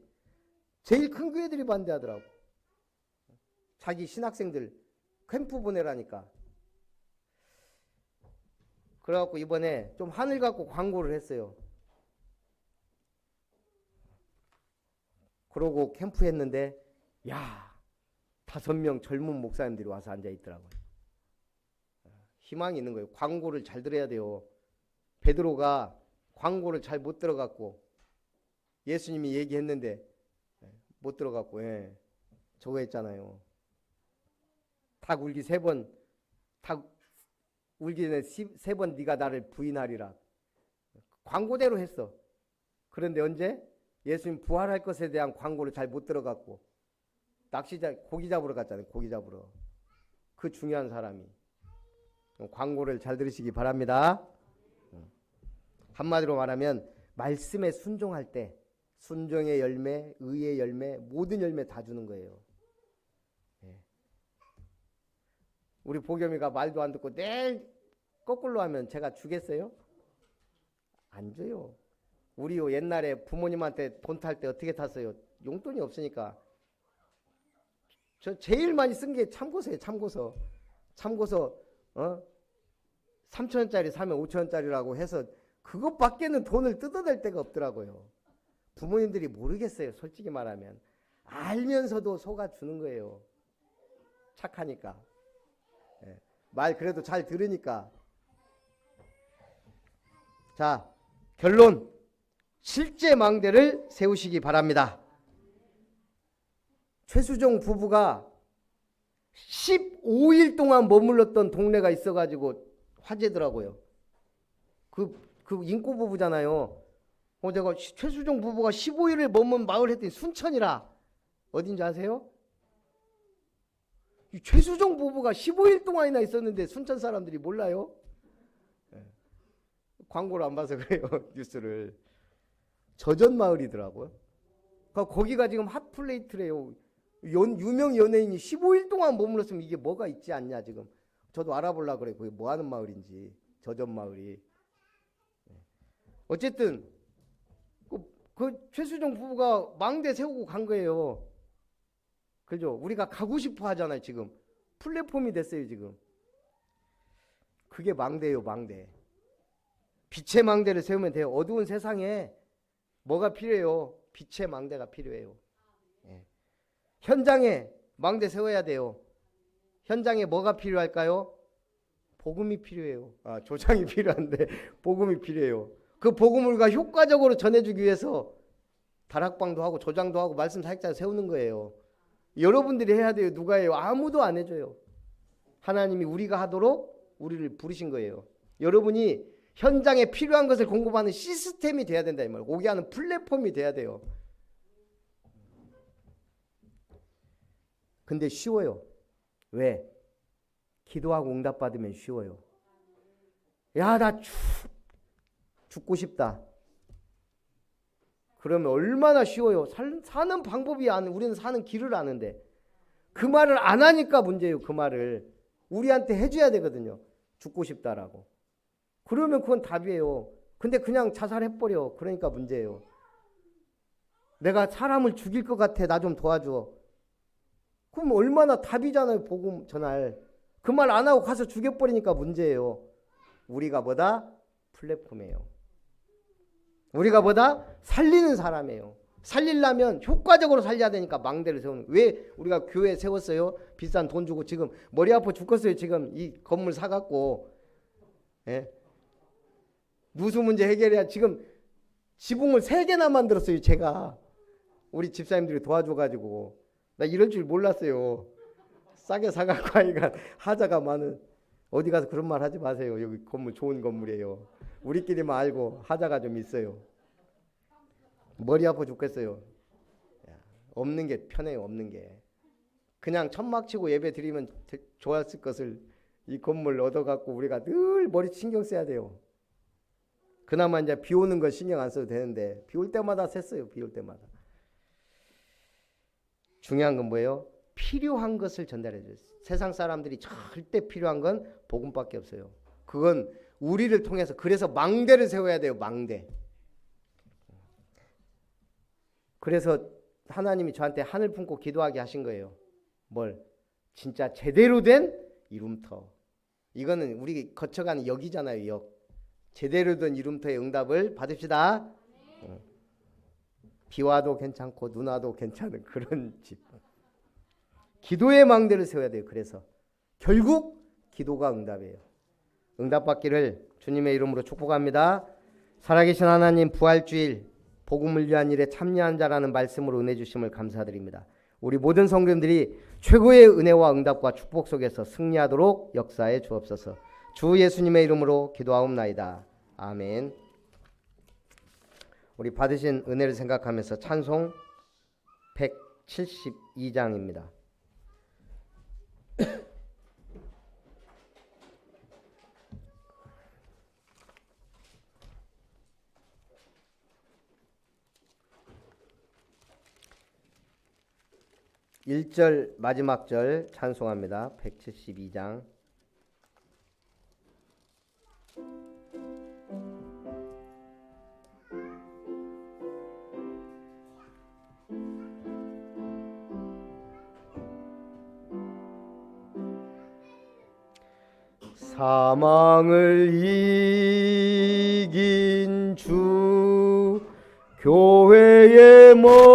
제일 큰 교회들이 반대하더라고. 자기 신학생들 캠프 보내라니까. 그래갖고 이번에 좀 하늘 갖고 광고를 했어요. 그러고 캠프 했는데 야 5명 젊은 목사님들이 와서 앉아있더라고요. 희망이 있는 거예요. 광고를 잘 들어야 돼요. 베드로가 광고를 잘 못 들어갔고 예수님이 얘기했는데 못 들어갔고 저거 했잖아요. 닭 울기 3번 닭 울기 전에 3번 네가 나를 부인하리라. 광고대로 했어. 그런데 언제? 예수님 부활할 것에 대한 광고를 잘 못 들어갔고 고기 잡으러 갔잖아요. 고기 잡으러. 그 중요한 사람이. 광고를 잘 들으시기 바랍니다. 한마디로 말하면 말씀에 순종할 때 순종의 열매, 의의 열매, 모든 열매 다 주는 거예요. 우리 보겸이가 말도 안 듣고 내일 거꾸로 하면 제가 주겠어요? 안 줘요. 우리요 옛날에 부모님한테 돈 탈 때 어떻게 탔어요? 용돈이 없으니까. 저 제일 많이 쓴 게 참고서예요. 참고서 3,000원짜리 사면 5,000원짜리라고 해서 그것밖에는 돈을 뜯어댈 데가 없더라고요. 부모님들이 모르겠어요. 솔직히 말하면. 알면서도 속아주는 거예요. 착하니까. 말 그래도 잘 들으니까. 자, 결론. 실제 망대를 세우시기 바랍니다. 최수종 부부가 15일 동안 머물렀던 동네가 있어가지고 화제더라고요. 그 인꼬 부부잖아요. 제가 최수종 부부가 15일을 머문 마을 했더니 순천이라. 어딘지 아세요? 이 최수종 부부가 15일 동안이나 있었는데 순천 사람들이 몰라요? 광고를 안 봐서 그래요. 뉴스를. 저전 마을이더라고요. 그러니까 거기가 지금 핫플레이트래요. 유명 연예인이 15일 동안 머물렀으면 이게 뭐가 있지 않냐 지금. 저도 알아보려고 그래. 그게 뭐 하는 마을인지. 저전 마을이. 어쨌든 그 최수종 부부가 망대 세우고 간 거예요. 그죠? 우리가 가고 싶어 하잖아요 지금. 플랫폼이 됐어요 지금. 그게 망대예요 망대. 빛의 망대를 세우면 돼요. 어두운 세상에 뭐가 필요해요? 빛의 망대가 필요해요. 예. 현장에 망대 세워야 돼요. 현장에 뭐가 필요할까요? 복음이 필요해요. 조장이 필요한데 복음이 필요해요. 그 복음을 우리가 효과적으로 전해주기 위해서 다락방도 하고 조장도 하고 말씀 사역자 세우는 거예요. 여러분들이 해야 돼요. 누가 해요? 아무도 안 해줘요. 하나님이 우리가 하도록 우리를 부르신 거예요. 여러분이 현장에 필요한 것을 공급하는 시스템이 돼야 된다 이 말이에요. 오게 하는 플랫폼이 돼야 돼요. 근데 쉬워요. 왜? 기도하고 응답받으면 쉬워요. 야, 나 죽고 싶다. 그러면 얼마나 쉬워요. 사는 방법이 우리는 사는 길을 아는데 그 말을 안 하니까 문제예요. 그 말을 우리한테 해줘야 되거든요. 죽고 싶다라고. 그러면 그건 답이에요. 근데 그냥 자살해버려. 그러니까 문제예요. 내가 사람을 죽일 것 같아. 나 좀 도와줘. 그럼 얼마나 답이잖아요. 복음 전할. 그 말 안 하고 가서 죽여버리니까 문제예요. 우리가 뭐다? 플랫폼이에요. 우리가 뭐다? 살리는 사람이에요. 살리려면 효과적으로 살려야 되니까 망대를 세우는. 왜 우리가 교회 세웠어요? 비싼 돈 주고 지금 머리 아파 죽겠어요. 지금 이 건물 사갖고. 예? 누수 문제 해결해야 지금 지붕을 3개나 만들었어요. 제가. 우리 집사님들이 도와줘가지고. 나 이럴 줄 몰랐어요. 싸게 사갖고 하니까 하자가 많은. 어디 가서 그런 말 하지 마세요. 여기 건물 좋은 건물이에요. 우리끼리만 알고 하자가 좀 있어요. 머리 아파 죽겠어요. 없는 게 편해요. 없는 게. 그냥 천막 치고 예배 드리면 좋았을 것을 이 건물 얻어갖고 우리가 늘 머리 신경 써야 돼요. 그나마 이제 비 오는 거 신경 안 써도 되는데 비 올 때마다 샜어요. 비 올 때마다. 중요한 건 뭐예요? 필요한 것을 전달해 줘요. 세상 사람들이 절대 필요한 건 복음밖에 없어요. 그건 우리를 통해서. 그래서 망대를 세워야 돼요. 망대. 그래서 하나님이 저한테 하늘 품고 기도하게 하신 거예요. 뭘? 진짜 제대로 된 이룸터. 이거는 우리 거쳐가는 역이잖아요. 역. 제대로 된 이룸터의 응답을 받읍시다. 비 와도 괜찮고 눈 와도 괜찮은 그런 집. 기도의 망대를 세워야 돼요. 그래서 결국 기도가 응답이에요. 응답받기를 주님의 이름으로 축복합니다. 살아계신 하나님, 부활주일 복음을 위한 일에 참여한 자라는 말씀으로 은혜 주심을 감사드립니다. 우리 모든 성도님들이 최고의 은혜와 응답과 축복 속에서 승리하도록 역사해 주옵소서. 주 예수님의 이름으로 기도하옵나이다. 아멘. 우리 받으신 은혜를 생각하면서 찬송 172장입니다. (1절) 마지막 절 찬송합니다. 172장. 사망을 이긴 주 교회의 머리라.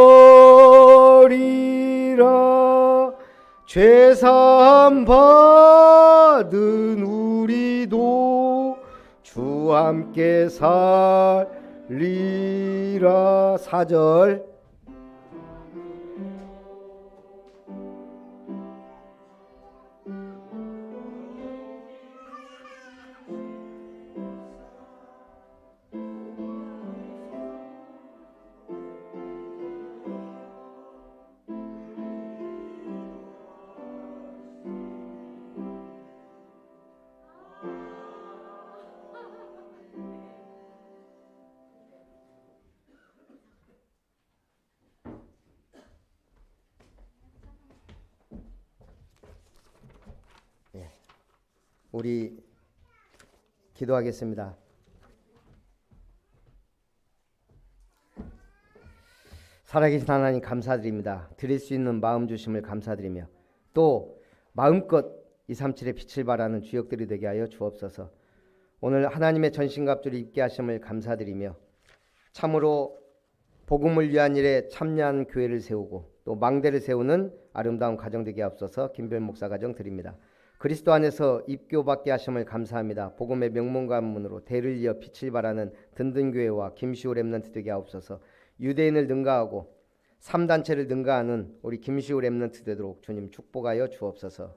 죄사함 받은 우리도 주와 함께 살리라. 4절 우리 기도하겠습니다. 살아계신 하나님 감사드립니다. 드릴 수 있는 마음 주심을 감사드리며 또 마음껏 237의 빛을 발하는 주역들이 되게 하여 주옵소서. 오늘 하나님의 전신갑주를 입게 하심을 감사드리며 참으로 복음을 위한 일에 참여한 교회를 세우고 또 망대를 세우는 아름다운 가정 되게 하옵소서. 김별 목사 가정 드립니다. 그리스도 안에서 입교받게 하심을 감사합니다. 복음의 명문관문으로 대를 이어 빛을 발하는 든든 교회와 김시호 렘넌트 되게 하옵소서. 유대인을 능가하고 3단체를 능가하는 우리 김시호 렘넌트 되도록 주님 축복하여 주옵소서.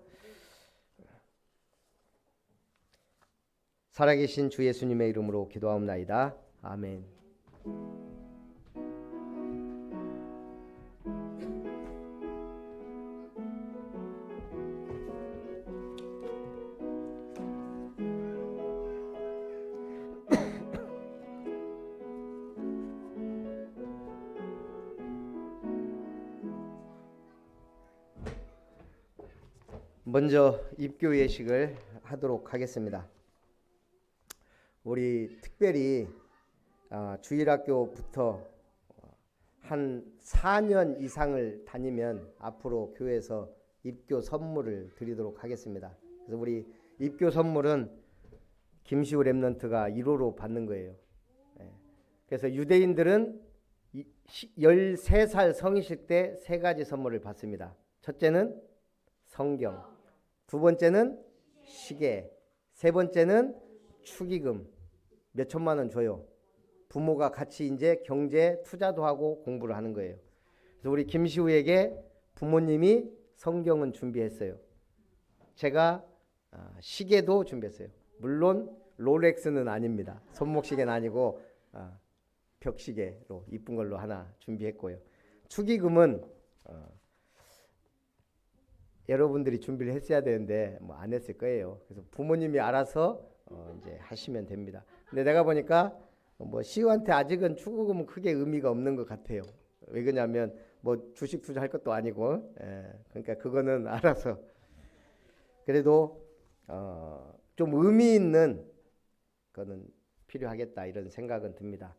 살아계신 주 예수님의 이름으로 기도하옵나이다. 아멘. 먼저 입교 예식을 하도록 하겠습니다. 우리 특별히 주일학교부터 한 4년 이상을 다니면 앞으로 교회에서 입교 선물을 드리도록 하겠습니다. 그래서 우리 입교 선물은 김시우 렘넌트가 1호로 받는 거예요. 그래서 유대인들은 13살 성이실 때 3가지 선물을 받습니다. 첫째는 성경, 두 번째는 시계, 세 번째는 축의금 몇 천만 원 줘요. 부모가 같이 이제 경제 투자도 하고 공부를 하는 거예요. 그래서 우리 김시우에게 부모님이 성경은 준비했어요. 제가 시계도 준비했어요. 물론 롤렉스는 아닙니다. 손목시계는 아니고 벽시계로 이쁜 걸로 하나 준비했고요. 축의금은 여러분들이 준비를 했어야 되는데 뭐 안 했을 거예요. 그래서 부모님이 알아서 이제 하시면 됩니다. 근데 내가 보니까 뭐 시우한테 아직은 축의금은 크게 의미가 없는 것 같아요. 왜 그러냐면 뭐 주식 투자할 것도 아니고, 그러니까 그거는 알아서. 그래도 좀 의미 있는 거는 필요하겠다 이런 생각은 듭니다.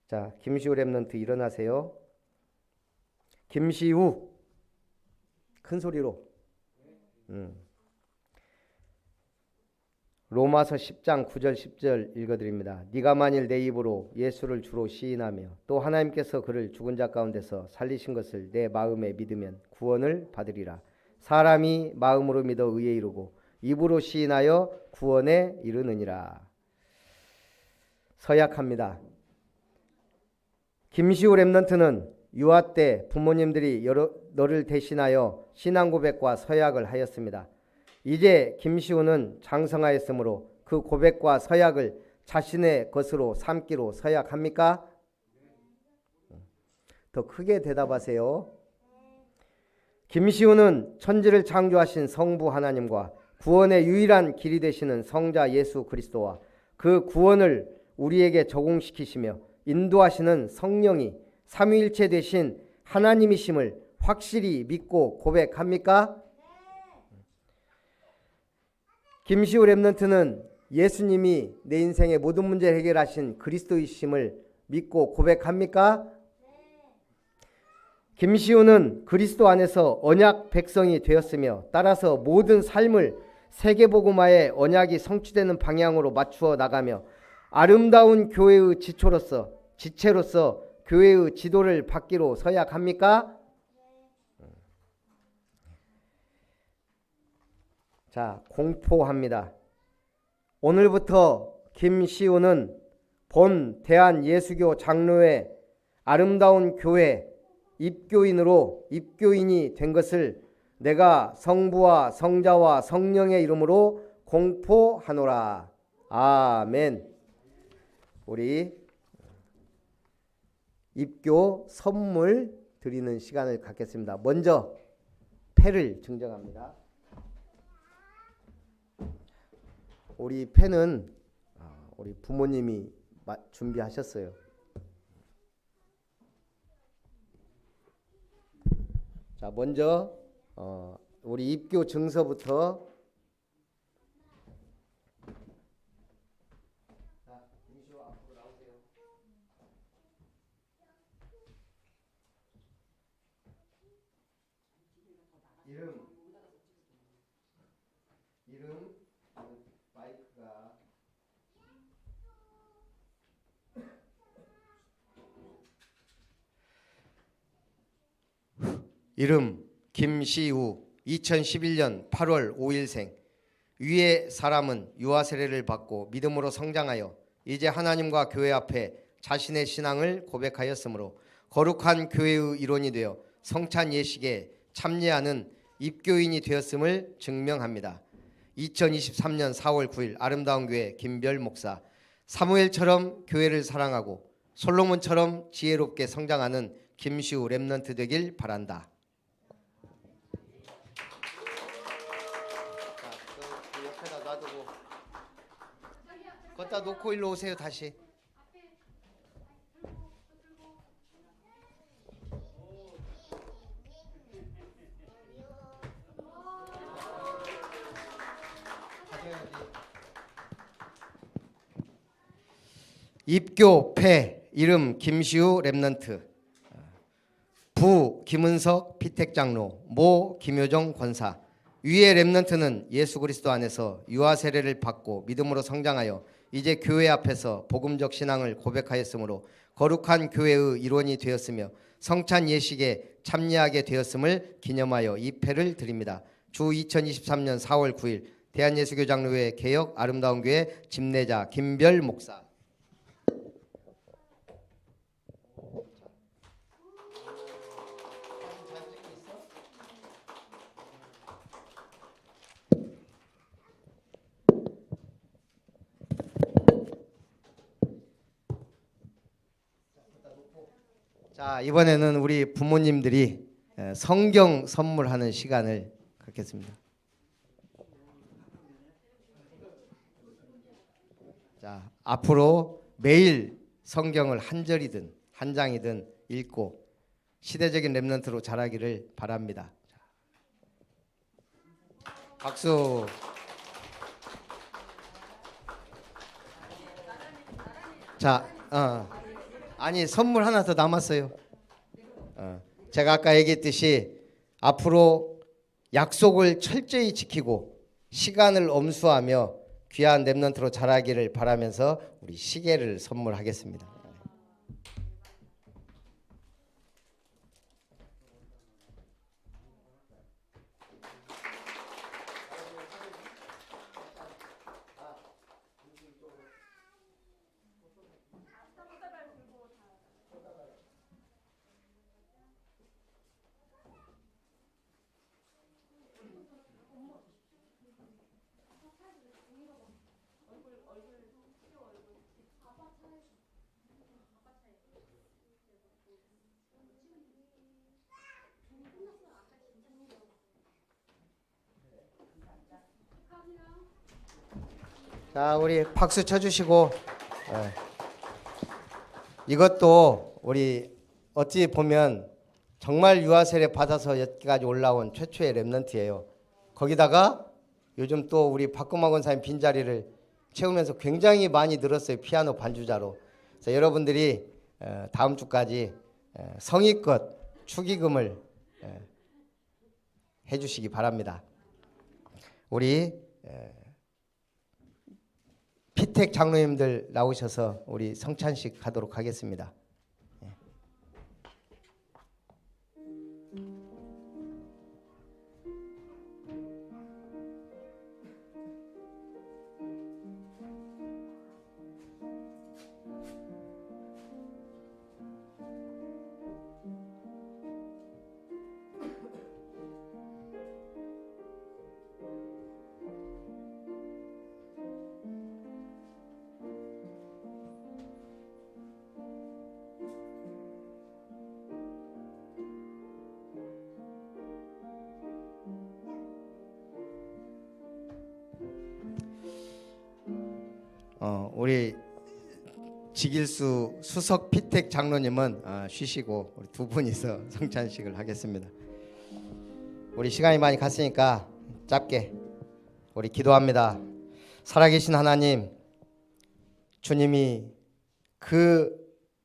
자, 김시우 렘넌트 일어나세요. 김시우 큰 소리로. 로마서 10장 9절 10절 읽어드립니다. 네가 만일 내 입으로 예수를 주로 시인하며 또 하나님께서 그를 죽은 자 가운데서 살리신 것을 내 마음에 믿으면 구원을 받으리라. 사람이 마음으로 믿어 의에 이르고 입으로 시인하여 구원에 이르느니라. 서약합니다. 김시우 렘넌트는 유아 때 부모님들이 너를 대신하여 신앙 고백과 서약을 하였습니다. 이제 김시우는 장성하였으므로 그 고백과 서약을 자신의 것으로 삼기로 서약합니까? 더 크게 대답하세요. 김시우는 천지를 창조하신 성부 하나님과 구원의 유일한 길이 되시는 성자 예수 그리스도와 그 구원을 우리에게 적용시키시며 인도하시는 성령이 삼위일체 되신 하나님이심을 확실히 믿고 고백합니까? 김시우 렘넌트는 예수님이 내 인생의 모든 문제를 해결하신 그리스도이심을 믿고 고백합니까? 김시우는 그리스도 안에서 언약 백성이 되었으며 따라서 모든 삶을 세계복음화의 언약이 성취되는 방향으로 맞추어 나가며 아름다운 교회의 지체로서 교회의 지도를 받기로 서약합니까? 자, 공포합니다. 오늘부터 김시우는 본 대한예수교 장로회 아름다운 교회 입교인이 된 것을 내가 성부와 성자와 성령의 이름으로 공포하노라. 아멘. 우리 입교 선물 드리는 시간을 갖겠습니다. 먼저 패를 증정합니다. 우리 패는 우리 부모님이 준비하셨어요. 자, 먼저 우리 입교 증서부터. 자, 김시우 앞으로 나오세요. 이름 마이크가 이름 김시우 2011년 8월 5일생. 위의 사람은 유아 세례를 받고 믿음으로 성장하여 이제 하나님과 교회 앞에 자신의 신앙을 고백하였으므로 거룩한 교회의 일원이 되어 성찬 예식에 참여하는 입교인이 되었음을 증명합니다. 2023년 4월 9일 아름다운 교회 김별 목사. 사무엘처럼 교회를 사랑하고 솔로몬처럼 지혜롭게 성장하는 김시우 렘넌트 되길 바란다. 그 옆에다 놔두고 걷다 놓고 일로 오세요. 다시. 입교패 이름 김시우 렘넌트. 부 김은석 피택 장로, 모 김효정 권사. 위의 렘넌트는 예수 그리스도 안에서 유아 세례를 받고 믿음으로 성장하여 이제 교회 앞에서 복음적 신앙을 고백하였으므로 거룩한 교회의 일원이 되었으며 성찬 예식에 참여하게 되었음을 기념하여 이 패를 드립니다. 주 2023년 4월 9일 대한예수교 장로회 개역 아름다운 교회 집내자 김별 목사. 자, 이번에는 우리 부모님들이 성경 선물하는 시간을 갖겠습니다. 자, 앞으로 매일 성경을 한 절이든 한 장이든 읽고 시대적인 렘넌트로 자라기를 바랍니다. 박수. 자, 아니 선물 하나 더 남았어요. 제가 아까 얘기했듯이 앞으로 약속을 철저히 지키고 시간을 엄수하며 귀한 렘넌트로 자라기를 바라면서 우리 시계를 선물하겠습니다. 자, 우리 박수 쳐주시고 이것도 우리 어찌 보면 정말 유아 세례 받아서 여기까지 올라온 최초의 렘넌트예요. 거기다가 요즘 또 우리 박금화 권사님 빈자리를 채우면서 굉장히 많이 늘었어요. 피아노 반주자로. 그래서 여러분들이 다음 주까지 성의껏 축의금을 해주시기 바랍니다. 우리 피택 장로님들 나오셔서 우리 성찬식 하도록 하겠습니다. 우리 지길수 수석 피택 장로님은 쉬시고 우리 두 분이서 성찬식을 하겠습니다. 우리 시간이 많이 갔으니까 짧게 우리 기도합니다. 살아계신 하나님, 주님이 그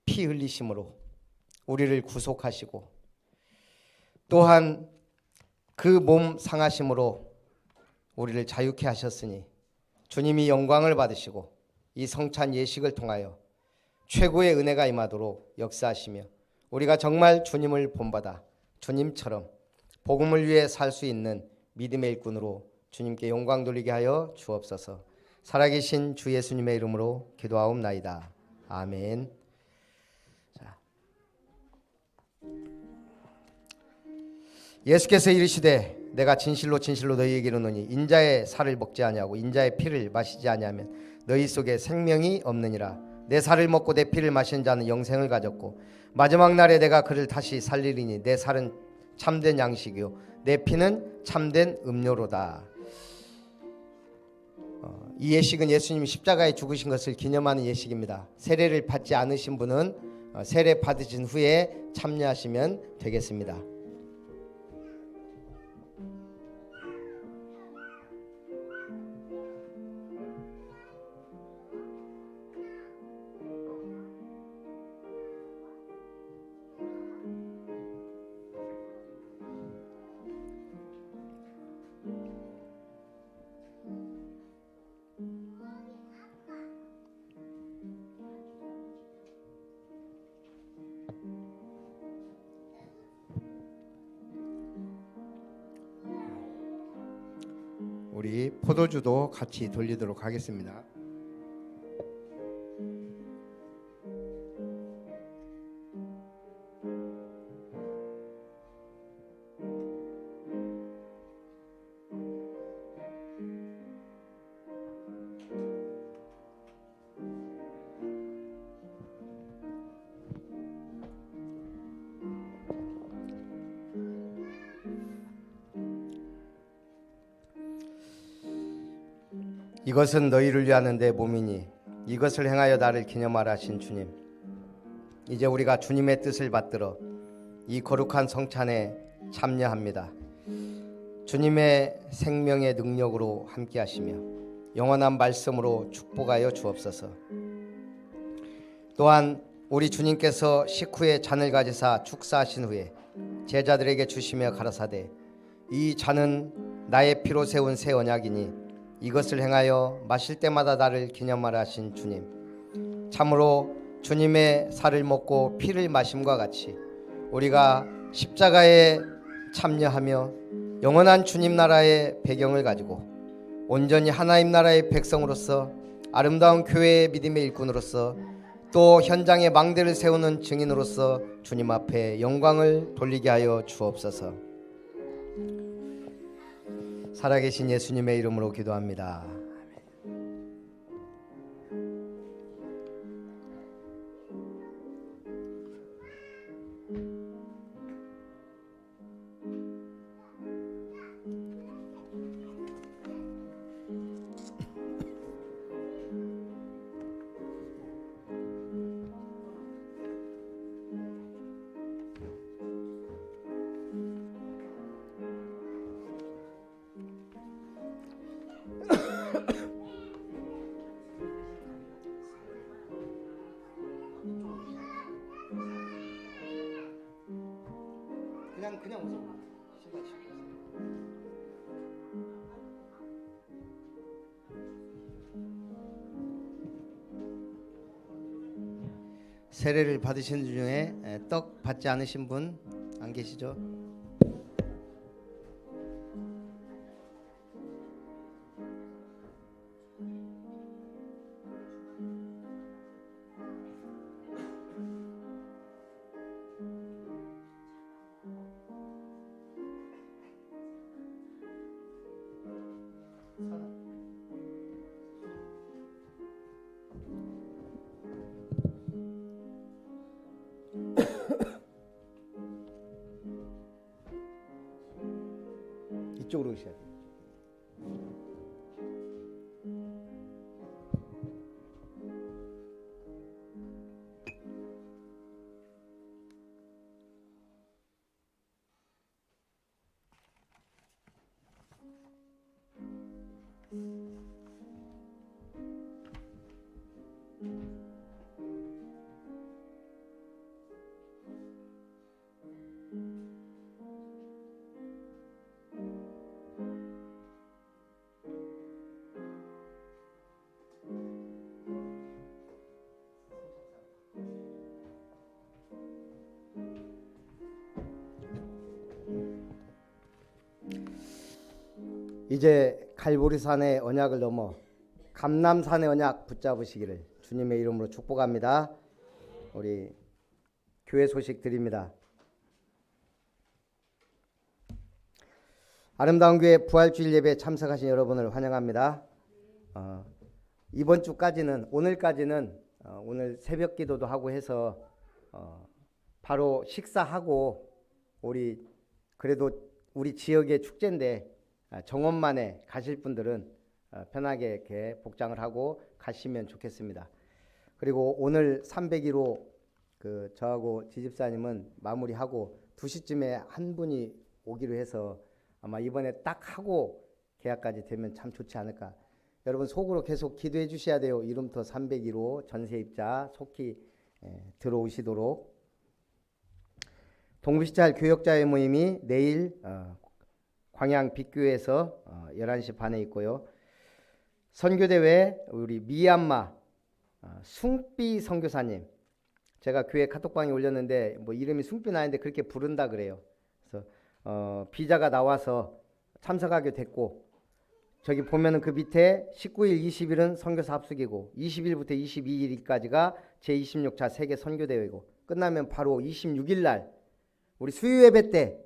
피 흘리심으로 우리를 구속하시고 또한 그 몸 상하심으로 우리를 자유케 하셨으니 주님이 영광을 받으시고 이 성찬 예식을 통하여 최고의 은혜가 임하도록 역사하시며 우리가 정말 주님을 본받아 주님처럼 복음을 위해 살 수 있는 믿음의 일꾼으로 주님께 영광 돌리게 하여 주옵소서. 살아계신 주 예수님의 이름으로 기도하옵나이다. 아멘. 자. 예수께서 이르시되 내가 진실로 진실로 너희에게 이르노니 인자의 살을 먹지 아니하고 인자의 피를 마시지 아니하면 너희 속에 생명이 없느니라. 내 살을 먹고 내 피를 마시는 자는 영생을 가졌고 마지막 날에 내가 그를 다시 살리리니 내 살은 참된 양식이요 내 피는 참된 음료로다. 이 예식은 예수님이 십자가에 죽으신 것을 기념하는 예식입니다. 세례를 받지 않으신 분은 세례 받으신 후에 참여하시면 되겠습니다. 우리 포도주도 같이 돌리도록 하겠습니다. 이것은 너희를 위하는 내 몸이니 이것을 행하여 나를 기념하라 하신 주님, 이제 우리가 주님의 뜻을 받들어 이 거룩한 성찬에 참여합니다. 주님의 생명의 능력으로 함께 하시며 영원한 말씀으로 축복하여 주옵소서. 또한 우리 주님께서 식후에 잔을 가지사 축사하신 후에 제자들에게 주시며 가라사대 이 잔은 나의 피로 세운 새 언약이니 이것을 행하여 마실 때마다 나를 기념하라 하신 주님, 참으로 주님의 살을 먹고 피를 마심과 같이 우리가 십자가에 참여하며 영원한 주님 나라의 배경을 가지고 온전히 하나님 나라의 백성으로서 아름다운 교회의 믿음의 일꾼으로서 또 현장에 망대를 세우는 증인으로서 주님 앞에 영광을 돌리게 하여 주옵소서. 살아계신 예수님의 이름으로 기도합니다. 그냥 웃어. 세례를 받으신 분 중에 떡 받지 않으신 분 안 계시죠? 이쪽으로 오셔야 돼요. 이제 갈보리산의 언약을 넘어 감람산의 언약 붙잡으시기를 주님의 이름으로 축복합니다. 우리 교회 소식 드립니다. 아름다운 교회 부활주일 예배에 참석하신 여러분을 환영합니다. 이번 주까지는 오늘까지는 오늘 새벽 기도도 하고 해서 바로 식사하고 그래도 우리 지역의 축제인데 정원만에 가실 분들은 편하게 이렇게 복장을 하고 가시면 좋겠습니다. 그리고 오늘 301호 저하고 지집사님은 마무리하고 2시쯤에 한 분이 오기로 해서 아마 이번에 딱 하고 계약까지 되면 참 좋지 않을까. 여러분 속으로 계속 기도해 주셔야 돼요. 이름터 301호 전세입자 속히 들어오시도록. 동부시찰 교역자의 모임이 내일 광양 빛교회에서 11시 반에 있고요. 선교대회 우리 미얀마 숭삐 선교사님, 제가 교회 카톡방에 올렸는데 뭐 이름이 숭삐 나는데 그렇게 부른다 그래요. 그래서 비자가 나와서 참석하게 됐고, 저기 보면은 그 밑에 19일 20일은 선교사 합숙이고 20일부터 22일까지가 제26차 세계 선교대회고, 끝나면 바로 26일 날 우리 수요예배 때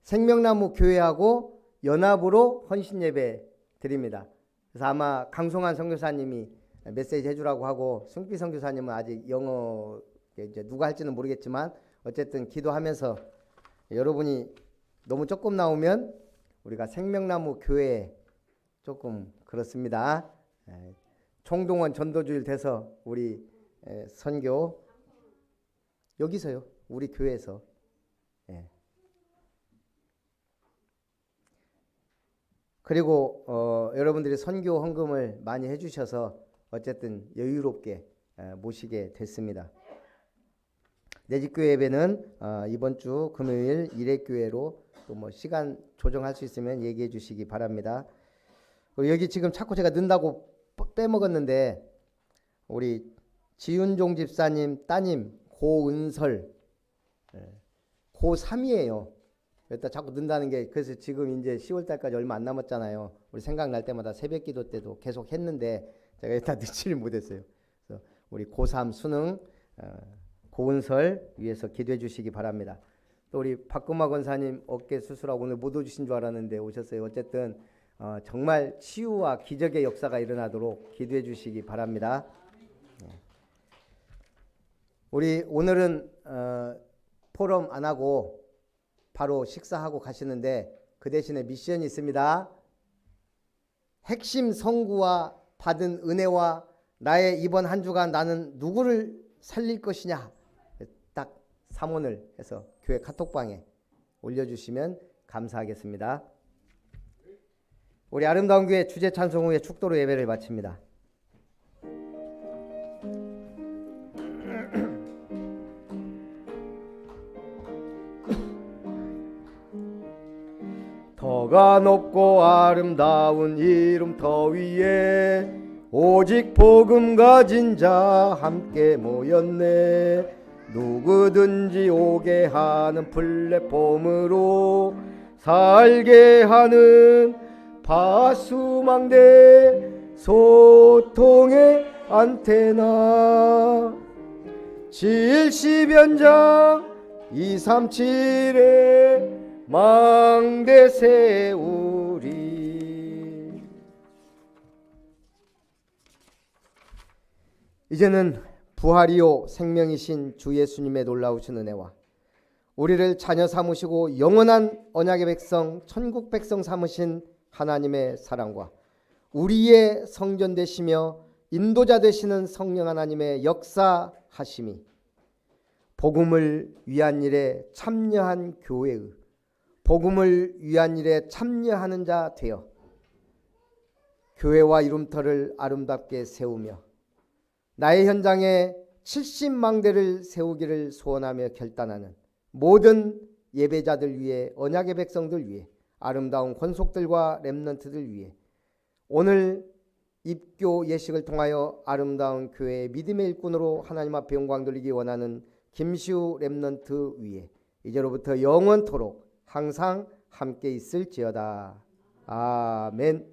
생명나무 교회하고 연합으로 헌신예배 드립니다. 그래서 아마 강송환 선교사님이 메시지 해주라고 하고, 숭삐 선교사님은 아직 영어 이제 누가 할지는 모르겠지만 어쨌든 기도하면서 여러분이 너무 조금 나오면 우리가 생명나무 교회에 조금 그렇습니다. 총동원 전도주일 돼서 우리 선교 여기서요, 우리 교회에서. 그리고 여러분들이 선교 헌금을 많이 해주셔서 어쨌든 여유롭게 모시게 됐습니다. 내집교회 예배는 이번 주 금요일 일회교회로 또 뭐 시간 조정할 수 있으면 얘기해 주시기 바랍니다. 그리고 여기 지금 자꾸 제가 넣는다고 빼먹었는데, 우리 지윤종 집사님 따님 고은설 고3이에요. 여기다 자꾸 넣는다는 게, 그래서 지금 이제 10월 달까지 얼마 안 남았잖아요. 우리 생각날 때마다 새벽 기도 때도 계속 했는데 제가 여기다 넣지를 못했어요. 그래서 우리 고3 수능 고은설 위해서 기도해 주시기 바랍니다. 또 우리 박금화 권사님 어깨 수술하고 오늘 못 오주신 줄 알았는데 오셨어요. 어쨌든 정말 치유와 기적의 역사가 일어나도록 기도해 주시기 바랍니다. 우리 오늘은 포럼 안 하고 바로 식사하고 가시는데, 그 대신에 미션이 있습니다. 핵심 성구와 받은 은혜와 나의 이번 한 주간 나는 누구를 살릴 것이냐, 딱 3원을 해서 교회 카톡방에 올려주시면 감사하겠습니다. 우리 아름다운 교회 주제 찬송 후에 축도로 예배를 마칩니다. 더가 높고 아름다운 이름터 위에 오직 복음 가진 자 함께 모였네. 누구든지 오게 하는 플랫폼으로 살게 하는 파수망대 소통의 안테나 70연장 237에 망대 세우리. 이제는 부활이요 생명이신 주 예수님의 놀라우신 은혜와 우리를 자녀 삼으시고 영원한 언약의 백성 천국 백성 삼으신 하나님의 사랑과 우리의 성전 되시며 인도자 되시는 성령 하나님의 역사하심이 복음을 위한 일에 참여한 교회의 복음을 위한 일에 참여하는 자 되어 교회와 이름터를 아름답게 세우며 나의 현장에 70망대를 세우기를 소원하며 결단하는 모든 예배자들 위해, 언약의 백성들 위해, 아름다운 권속들과 렘넌트들 위해, 오늘 입교 예식을 통하여 아름다운 교회의 믿음의 일꾼으로 하나님 앞에 영광 돌리기 원하는 김시우 렘넌트 위에 이제로부터 영원토록 항상 함께 있을지어다. 아멘.